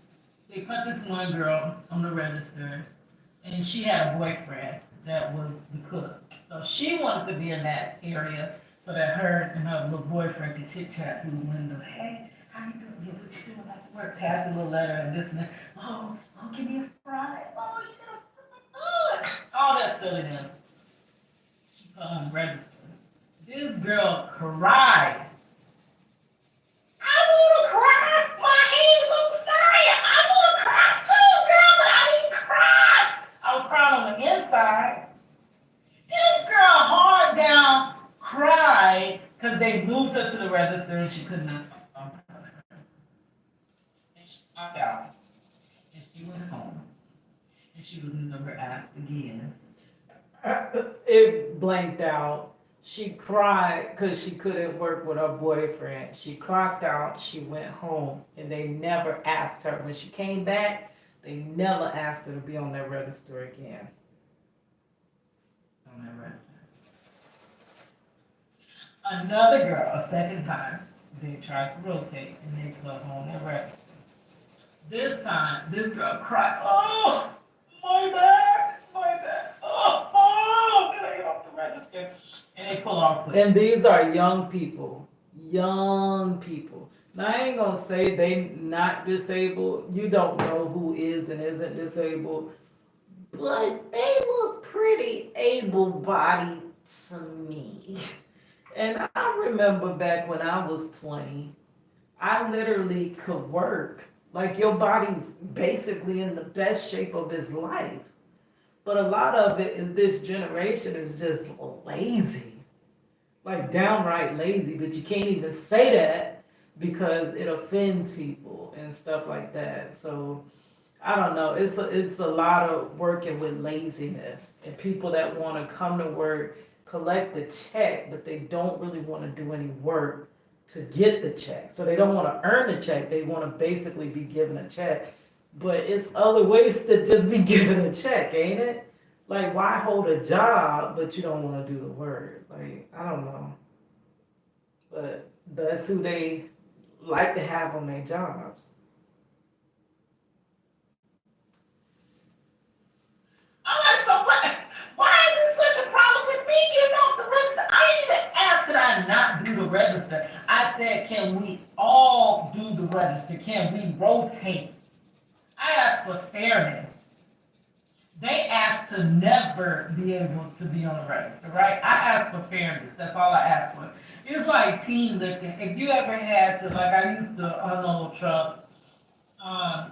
they put this one girl on the register, and she had a boyfriend that was the cook. So she wanted to be in that area so that her and her little boyfriend could chit chat through the window. Hey, how you doing? Yeah, what you doing after work? Pass a little letter and this and that. Oh, give me a fry. Oh, you got a fry. Oh, all that silliness. She put on register. This girl cried. I wanna cry. My hands on fire. I wanna cry too, girl, but I didn't cry. I was crying on the inside. This girl hard down cried because they moved her to the register and she couldn't. And she walked out and she went home and she was never asked again. It blanked out. She cried because she couldn't work with her boyfriend. She clocked out, she went home, and they never asked her. When she came back, they never asked her to be on that register again. On that register. Another girl, a second time, they tried to rotate and they put her on that register. This time, this girl cried, oh, my back, my back, oh, can I get off the register? And they pull off quick. And these are young people. Young people. Now, I ain't gonna say they not disabled. You don't know who is and isn't disabled. But they look pretty able-bodied to me. And I remember back when I was 20, I literally could work. Like your body's basically in the best shape of its life. But a lot of it is this generation is just lazy. Like downright lazy, but you can't even say that because it offends people and stuff like that. So I don't know. It's a lot of working with laziness and people that want to come to work, collect the check, but they don't really want to do any work to get the check. So they don't want to earn the check. They want to basically be given a check. But it's other ways to just be given a check, ain't it? Like, why hold a job, but you don't want to do the work? Like, I don't know. But that's who they like to have on their jobs. I'm like, so what? Why is it such a problem with me getting off the register? I didn't even ask that I not do the register. I said, can we all do the register? Can we rotate? I asked for fairness. They asked to never be able to be on the register, right? I asked for fairness. That's all I asked for. It's like team lifting. If you ever had to, like I used to unload truck, at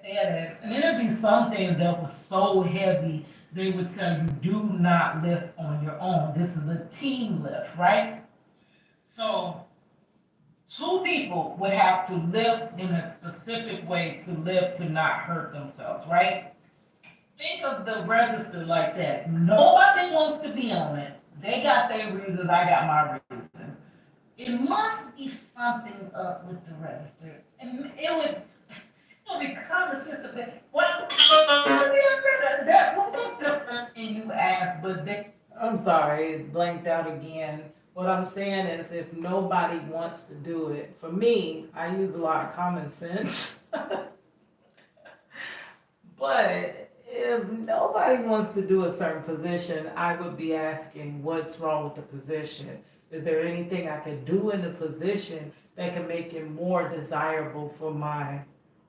FedEx, and it'd be something that was so heavy, they would tell you, do not lift on your own. This is a team lift, right? So two people would have to lift in a specific way to lift to not hurt themselves, right? Think of the register like that. Nobody wants to be on it. They got their reasons, I got my reason. It must be something up with the register. And it would be common sense to think, what that would make difference in you ask, but they I'm sorry, it blanked out again. What I'm saying is if nobody wants to do it, for me, I use a lot of common sense. But if nobody wants to do a certain position, I would be asking what's wrong with the position. Is there anything I could do in the position that can make it more desirable for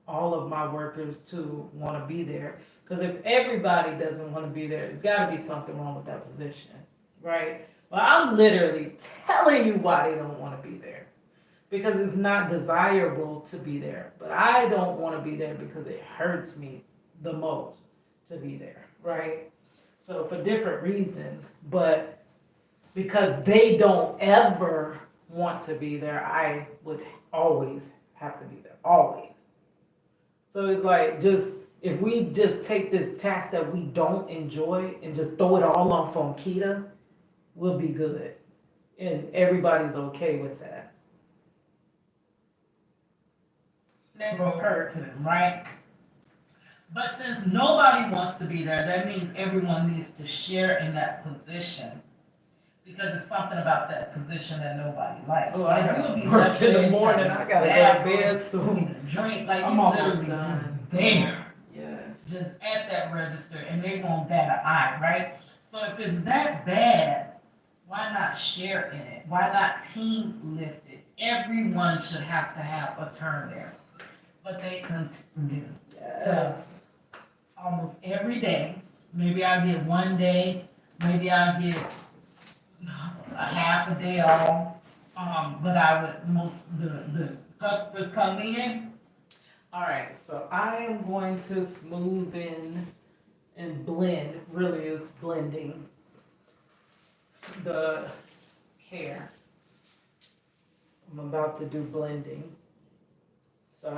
all of my workers to want to be there? Because if everybody doesn't want to be there, it's got to be something wrong with that position, right? Well, I'm literally telling you why they don't want to be there. Because it's not desirable to be there. But I don't want to be there because it hurts me the most to be there, right? So for different reasons, but because they don't ever want to be there, I would always have to be there, always. So it's like, just if we just take this task that we don't enjoy and just throw it all off on Kita, we'll be good. And everybody's okay with that. That will hurt to them, right? But since nobody wants to be there, that means everyone needs to share in that position. Because it's something about that position that nobody likes. Oh, Like, I you'll gotta be work left in the there, you morning. gotta I gotta go to bathroom, bed you soon. need a drink, like I'm you almost literally done. just there. Yes. Just at that register, and they won't bat an eye, right? So if it's that bad, why not share in it? Why not team lift it? Everyone should have to have a turn there. But they continue Yes. almost every day. Maybe I get one day, maybe I get a half a day off. But I would the customers come in. All right, so I am going to smooth in and blend, really is blending the hair. I'm about to do blending. So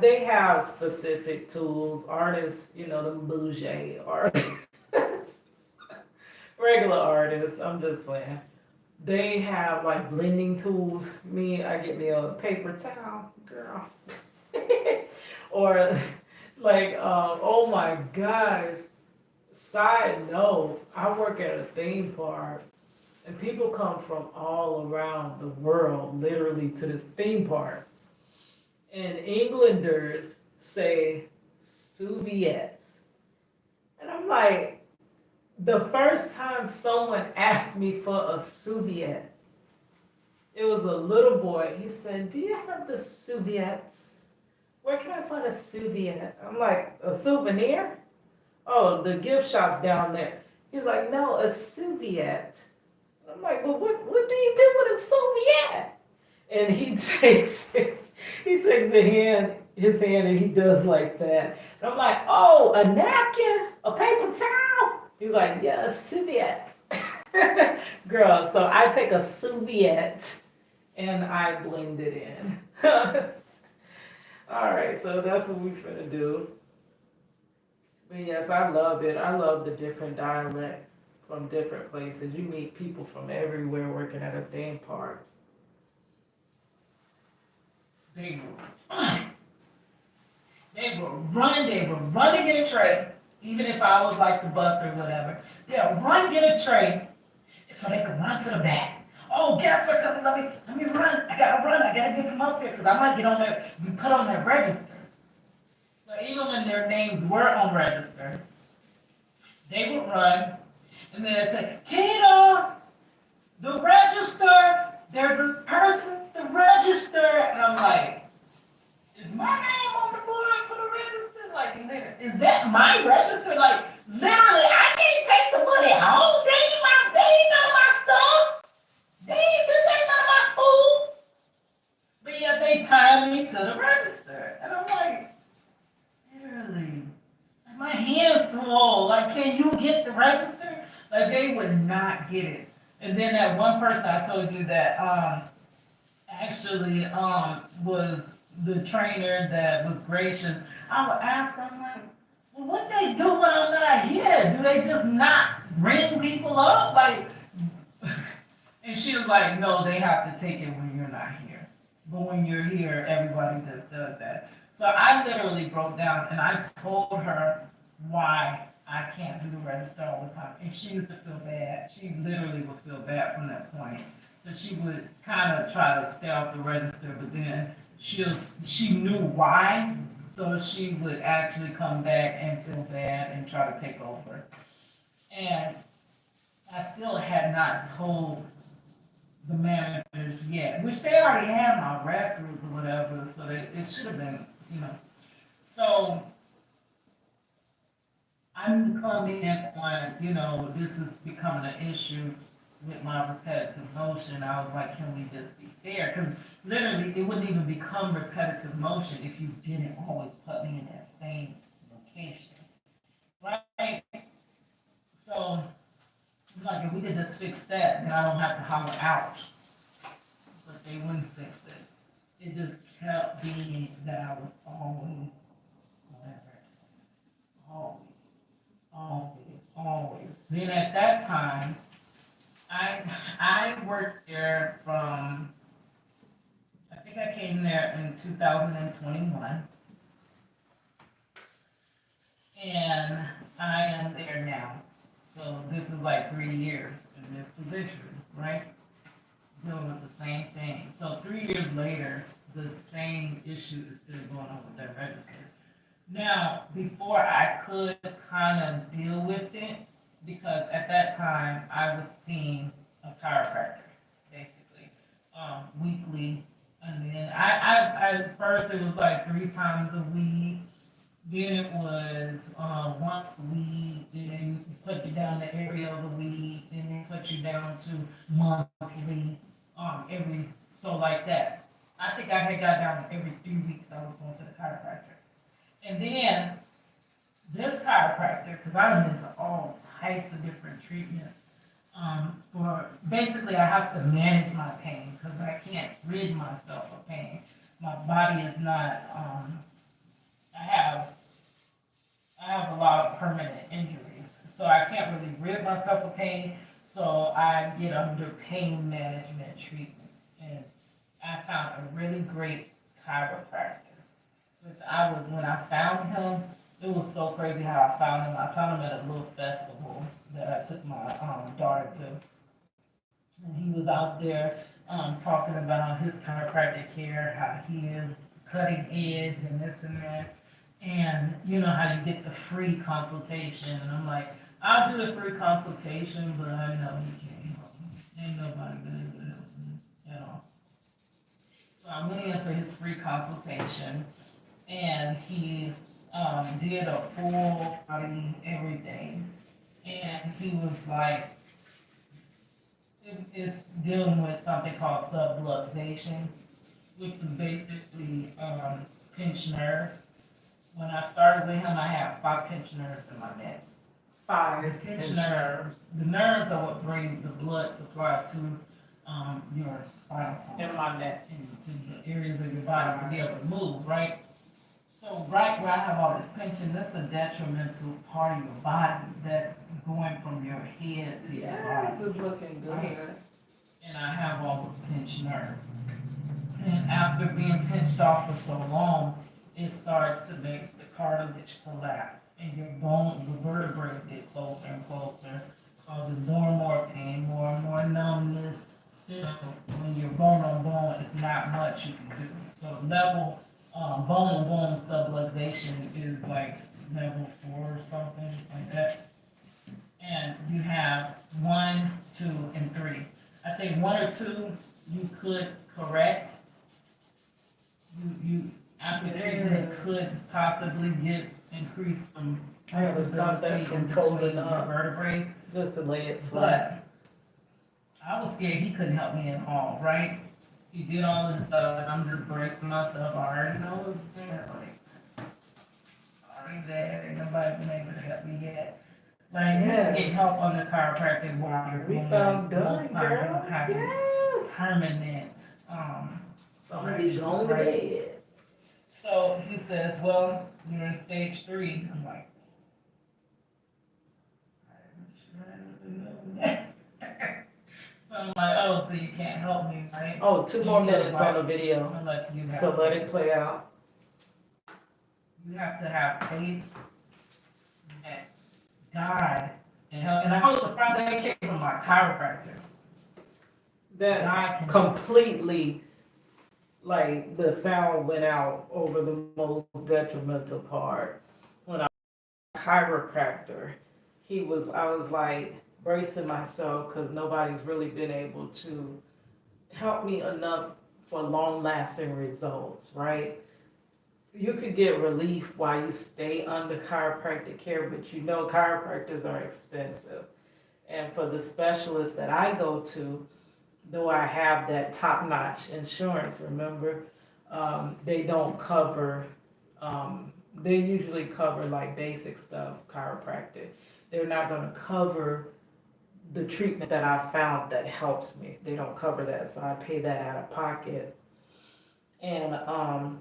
they have specific tools, artists, the bougie artists, regular artists, I'm just playing. They have like blending tools. I get me a paper towel, girl. Or like, oh my God. Side note, I work at a theme park and people come from all around the world, literally, to this theme park. And Englanders say Soviets. And I'm like, the first time someone asked me for a Soviet, it was a little boy. He said, "Do you have the Soviets? Where can I find a Soviet?" I'm like, "A souvenir? Oh, the gift shop's down there." He's like, "No, a Soviet." I'm like, "Well, what do you do with a Soviet?" And he takes his hand and he does like that. And I'm like, "Oh, a napkin, a paper towel." He's like, "Yeah, a Soviet." Girl, so I take a Soviet and I blend it in. All right, so that's what we finna do. But yes, I love it. I love the different dialect from different places. You meet people from everywhere working at a theme park. They will run to get a tray, even if I was like the bus or whatever. They'll run, get a tray, so they can run to the back. "Oh, guests are coming, let me run. I gotta get them up there, because I might get on there, be put on their register." So even when their names were on register, they would run, and they'd say, "Kita, the register, there's a person at the register." And I'm like, "Is my name on the board for the register? Like, is that my register? Like, literally, I can't take the money home. They ain't none of my stuff. This ain't none of my food." But yet they tied me to the register. And I'm like, literally, like, my hand's swole. Like, can you get the register? Like, they would not get it. And then that one person I told you that actually was the trainer that was gracious. I would ask them, like, "Well, what they do when I'm not here? Do they just not ring people up?" Like, and she was like, "No, they have to take it when you're not here. But when you're here, everybody just does that." So I literally broke down and I told her why I can't do the register all the time. And she used to feel bad. She literally would feel bad from that point. So she would kind of try to stay off the register, but then she knew why. So she would actually come back and feel bad and try to take over. And I still had not told the managers yet, which they already had my records or whatever, so it should have been, you know. So I'm coming in on, you know, this is becoming an issue with my repetitive motion. I was like, can we just be fair? Because literally, it wouldn't even become repetitive motion if you didn't always put me in that same location, right? So, I'm like, if we could just fix that, then I don't have to holler out. But they wouldn't fix it. It just kept being that I was always, whatever, always, always. Then at that time, I worked there from, I think I came there in 2021, and I am there now. So this is like 3 years in this position, right? Dealing with the same thing. So 3 years later, the same issue is still going on with that register. Now, before I could kind of deal with it, because at that time I was seeing a chiropractor, basically, weekly. And then at first it was like 3 times a week. Then it was once a week. Then put you down to every other week. Then they put you down to monthly, every, so like that. I think I had got down to every 3 weeks I was going to the chiropractor. And then this chiropractor, because I'm into all types of different treatments, for basically I have to manage my pain because I can't rid myself of pain. My body is not, I have, I have a lot of permanent injuries, so I can't really rid myself of pain. So I get under pain management treatments, and I found a really great chiropractor. Which I was, when I found him, it was so crazy how I found him. I found him at a little festival that I took my daughter to. And he was out there talking about his chiropractic care, how he is cutting edge and this and that. And you know how you get the free consultation. And I'm like, I'll do the free consultation, but I know he can't help me. Ain't nobody gonna be able to help me at all. So I went in for his free consultation, and he did a full body everything. And he was like, it's dealing with something called subluxation, which is basically pinched nerves. When I started with him, I had 5 pinched nerves in my neck. Five Pinched nerves. The nerves are what bring the blood supply to your spinal cord. in my neck. Into the areas of your body to be able to move, right? So right where I have all this pinching, that's a detrimental part of your body that's going from your head to your Yeah, this body. is looking good. Right. And I have all those pinched nerves. And after being pinched off for so long, it starts to make the cartilage collapse. And your bone, the vertebrae get closer and closer, causing more and more pain, more and more numbness. You know, when you're bone on bone, it's not much you can do. So level bone on bone subluxation is like level 4 or something like that. And you have 1, 2, and 3. I think 1 or 2 you could correct. You after treatment could possibly get increase some I never stopped that flexibility from in between folding your up, vertebrae. just to lay it flat. But I was scared he couldn't help me at all, right? He did all this stuff, and I'm just bracing myself. I already know it's there, like, already there. Ain't nobody been able to help me yet. Like, you can get help on the chiropractic while you're We doing found it. done, Most times you girl. don't have Yes. permanent, Somebody going to bed. So he says, well, you're in stage 3. I'm like, I'm sure I don't know that. So I'm like, oh, so you can't help me, right? Oh, 2 more minutes on the video, Unless you have, so let it play out. you have to have faith that God and help. And I was surprised that came from my chiropractor. That God can completely, like, the sound went out over the most detrimental part. When I was a chiropractor, I was like bracing myself because nobody's really been able to helped me enough for long lasting results, right? You could get relief while you stay under chiropractic care, but you know chiropractors are expensive. And for the specialists that I go to, though I have that top notch insurance, remember, they don't cover, they usually cover like basic stuff, chiropractic. They're not going to cover the treatment that I found that helps me. They don't cover that, so I pay that out of pocket. And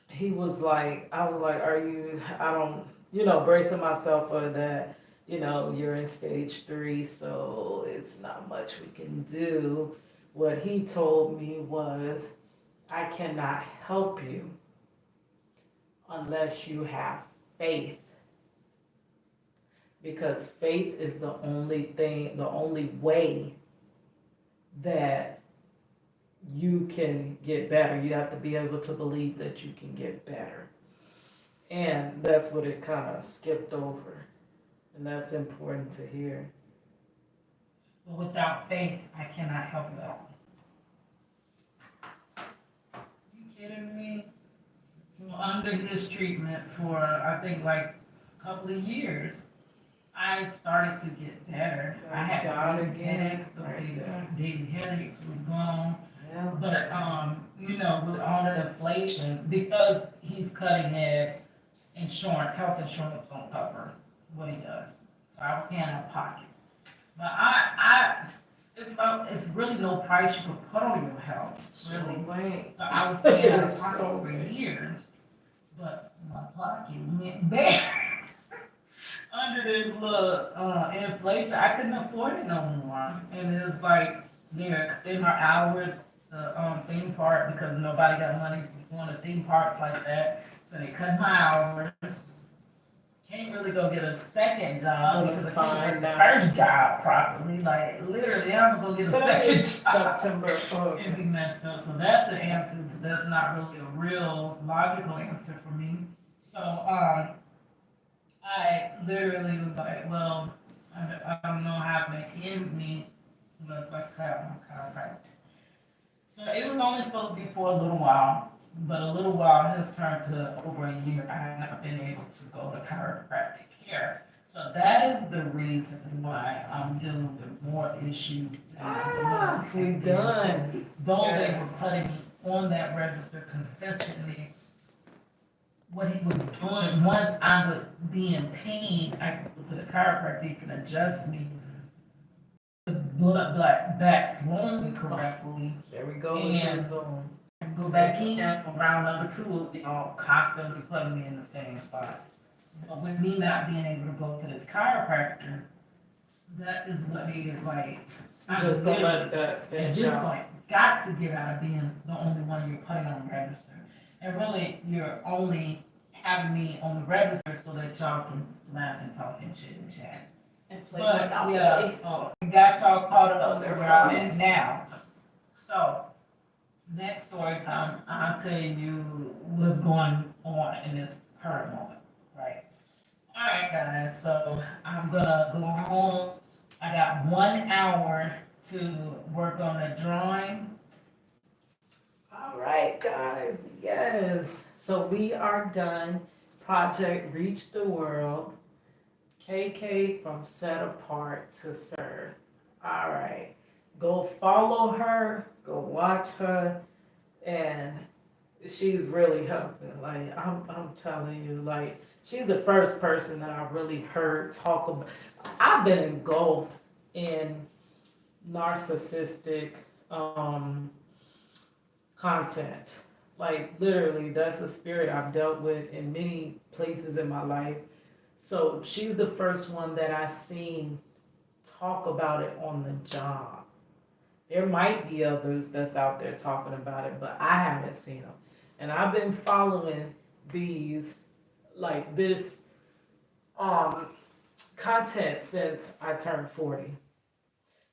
he was like, I was like, are you, I don't, bracing myself for that, you're in stage 3, so it's not much we can do. What he told me was, I cannot help you unless you have faith, because faith is the only thing, the only way that you can get better. You have to be able to believe that you can get better. And that's what it kind of skipped over. And that's important to hear. But without faith, I cannot help you out. You kidding me? So under his treatment for, I think, like a couple of years, I started to get better. I had headaches, the headaches was gone. Yeah. But, with all the inflation, because he's cutting edge, health insurance don't cover what he does. So I was paying out of pocket. But it's really no price you can put on your health, really. Right. So I was paying out of pocket for years, but my pocket went bad. Under this little inflation, I couldn't afford it no more. And it's like they're cutting our hours, the theme park, because nobody got money for going to theme parks like that. So they cut my hours. Can't really go get a second job because I can't get the first job properly. Like literally, I'm gonna go get a second job. September. It'd be messed up. So that's an answer, but that's not really a real logical answer for me. So I literally was like, well, I don't know how to make ends meet unless I cut my chiropractor. So it was only supposed to be for a little while, but a little while has turned to over a year. I have not been able to go to chiropractic care. So that is the reason why I'm dealing with more issues. We done. Though they were putting me on that register consistently, what he was doing, once I would be in pain, I could go to the chiropractor, he can adjust me, the blood back flowing correctly. There we go with the zone. Go back in for round number 2, constantly putting me in the same spot. But with me not being able to go to this chiropractor, that is what made it like, I'm Just don't let that finish at this out. point, got to get out of being the only one you're putting on the register. And really, you're only having me on the register so that y'all can laugh and talk and shit and chat. And play But without yeah, the so we got y'all caught up to Their where I'm at phones. now. So, next story time, I'll tell you what's going on in this current moment, right? Alright guys, so I'm gonna go home. I got 1 hour to work on a drawing. All right, guys. Yes. So we are done. Project Reach the World. KayKay from Set Apart to Serve. All right. Go follow her. Go watch her. And she's really helping. Like, I'm telling you, like, she's the first person that I really heard talk about. I've been engulfed in narcissistic, content. Like literally, that's a spirit I've dealt with in many places in my life. So she's the first one that I seen talk about it on the job. There might be others that's out there talking about it, but I haven't seen them. And I've been following these, like this, content since I turned 40.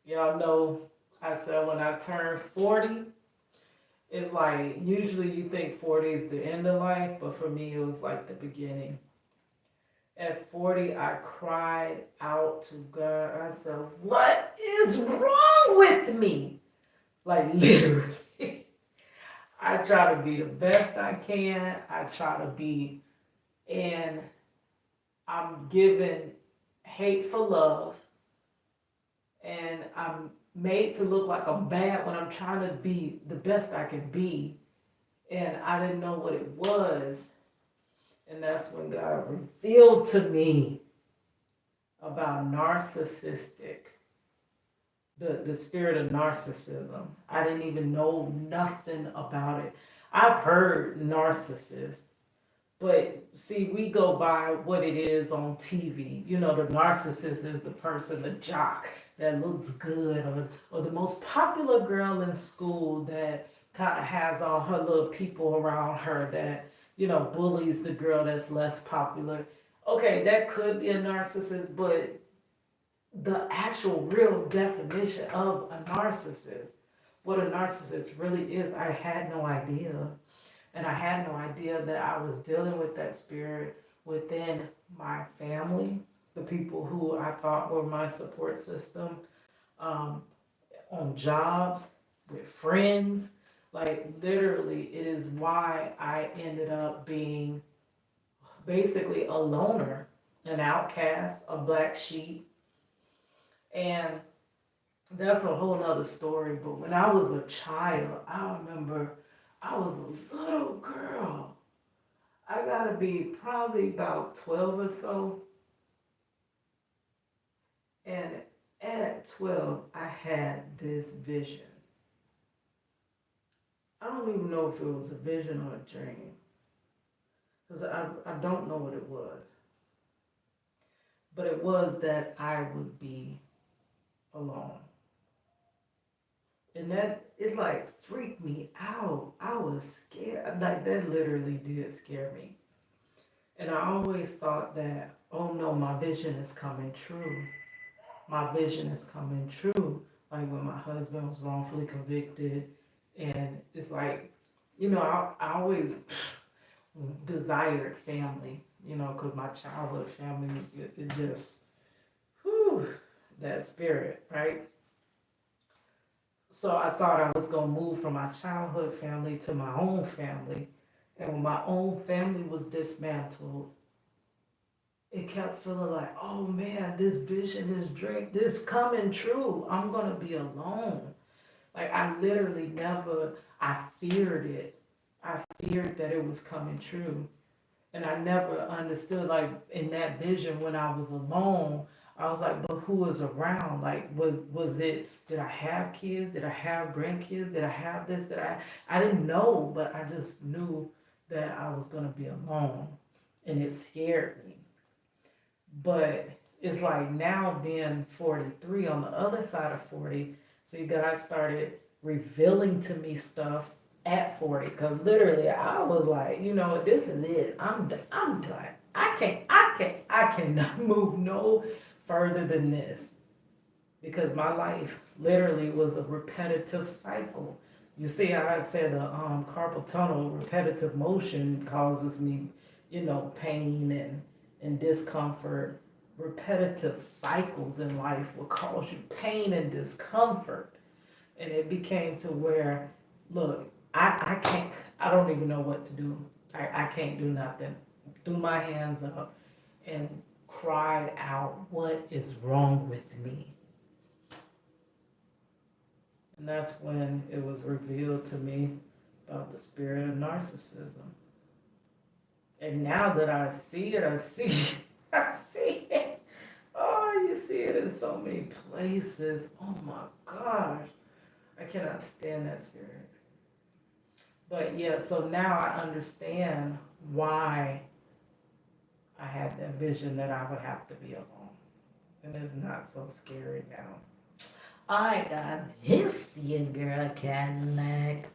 Y'all know I said when I turned 40, it's like, usually you think 40 is the end of life, but for me, it was like the beginning. At 40, I cried out to God. I said, what is wrong with me? Like literally. I try to be the best I can. I try to be, and I'm given hateful love, and I'm made to look like I'm bad when I'm trying to be the best I can be. And I didn't know what it was. And that's when God revealed to me about the spirit of narcissism. I didn't even know nothing about it. I've heard narcissist, but see, we go by what it is on TV. You know, the narcissist is the person, the jock that looks good, or the most popular girl in school that kind of has all her little people around her that, bullies the girl that's less popular. Okay, that could be a narcissist, but the actual real definition of a narcissist, what a narcissist really is, I had no idea. And I had no idea that I was dealing with that spirit within my family, the people who I thought were my support system, um, on jobs, with friends. Like, literally, it is why I ended up being basically a loner, an outcast, a black sheep. And that's a whole nother story. But when I was a child, I remember I was a little girl. I gotta be probably about 12 or so. And at 12, I had this vision. I don't even know if it was a vision or a dream, because I don't know what it was. But it was that I would be alone. And that, it like freaked me out. I was scared. Like, that literally did scare me. And I always thought that, oh no, my vision is coming true. My vision is coming true. Like when my husband was wrongfully convicted, and it's like, I always desired family, because my childhood family, it just, whew, that spirit, right? So I thought I was gonna move from my childhood family to my own family. And when my own family was dismantled, it kept feeling like, oh man, this vision, this coming true. I'm gonna be alone. Like, I literally never, I feared it. I feared that it was coming true. And I never understood, like, in that vision when I was alone, I was like, but who was around? Like, was it, did I have kids? Did I have grandkids? Did I have this? I didn't know, but I just knew that I was gonna be alone. And it scared me. But it's like now being 43 on the other side of 40, see, God started revealing to me stuff at 40. Because literally I was like, this is it. I'm done. I cannot move no further than this. Because my life literally was a repetitive cycle. You see how I said the carpal tunnel, repetitive motion causes me, pain and discomfort. Repetitive cycles in life will cause you pain and discomfort. And it became to where, look, I can't, I don't even know what to do. I can't do nothing. Threw my hands up and cried out, what is wrong with me? And that's when it was revealed to me about the spirit of narcissism. And now that I see it, I see it. Oh, you see it in so many places. Oh my gosh. I cannot stand that spirit. But yeah, so now I understand why I had that vision that I would have to be alone. And it's not so scary now. I got this, your girl Cadillac.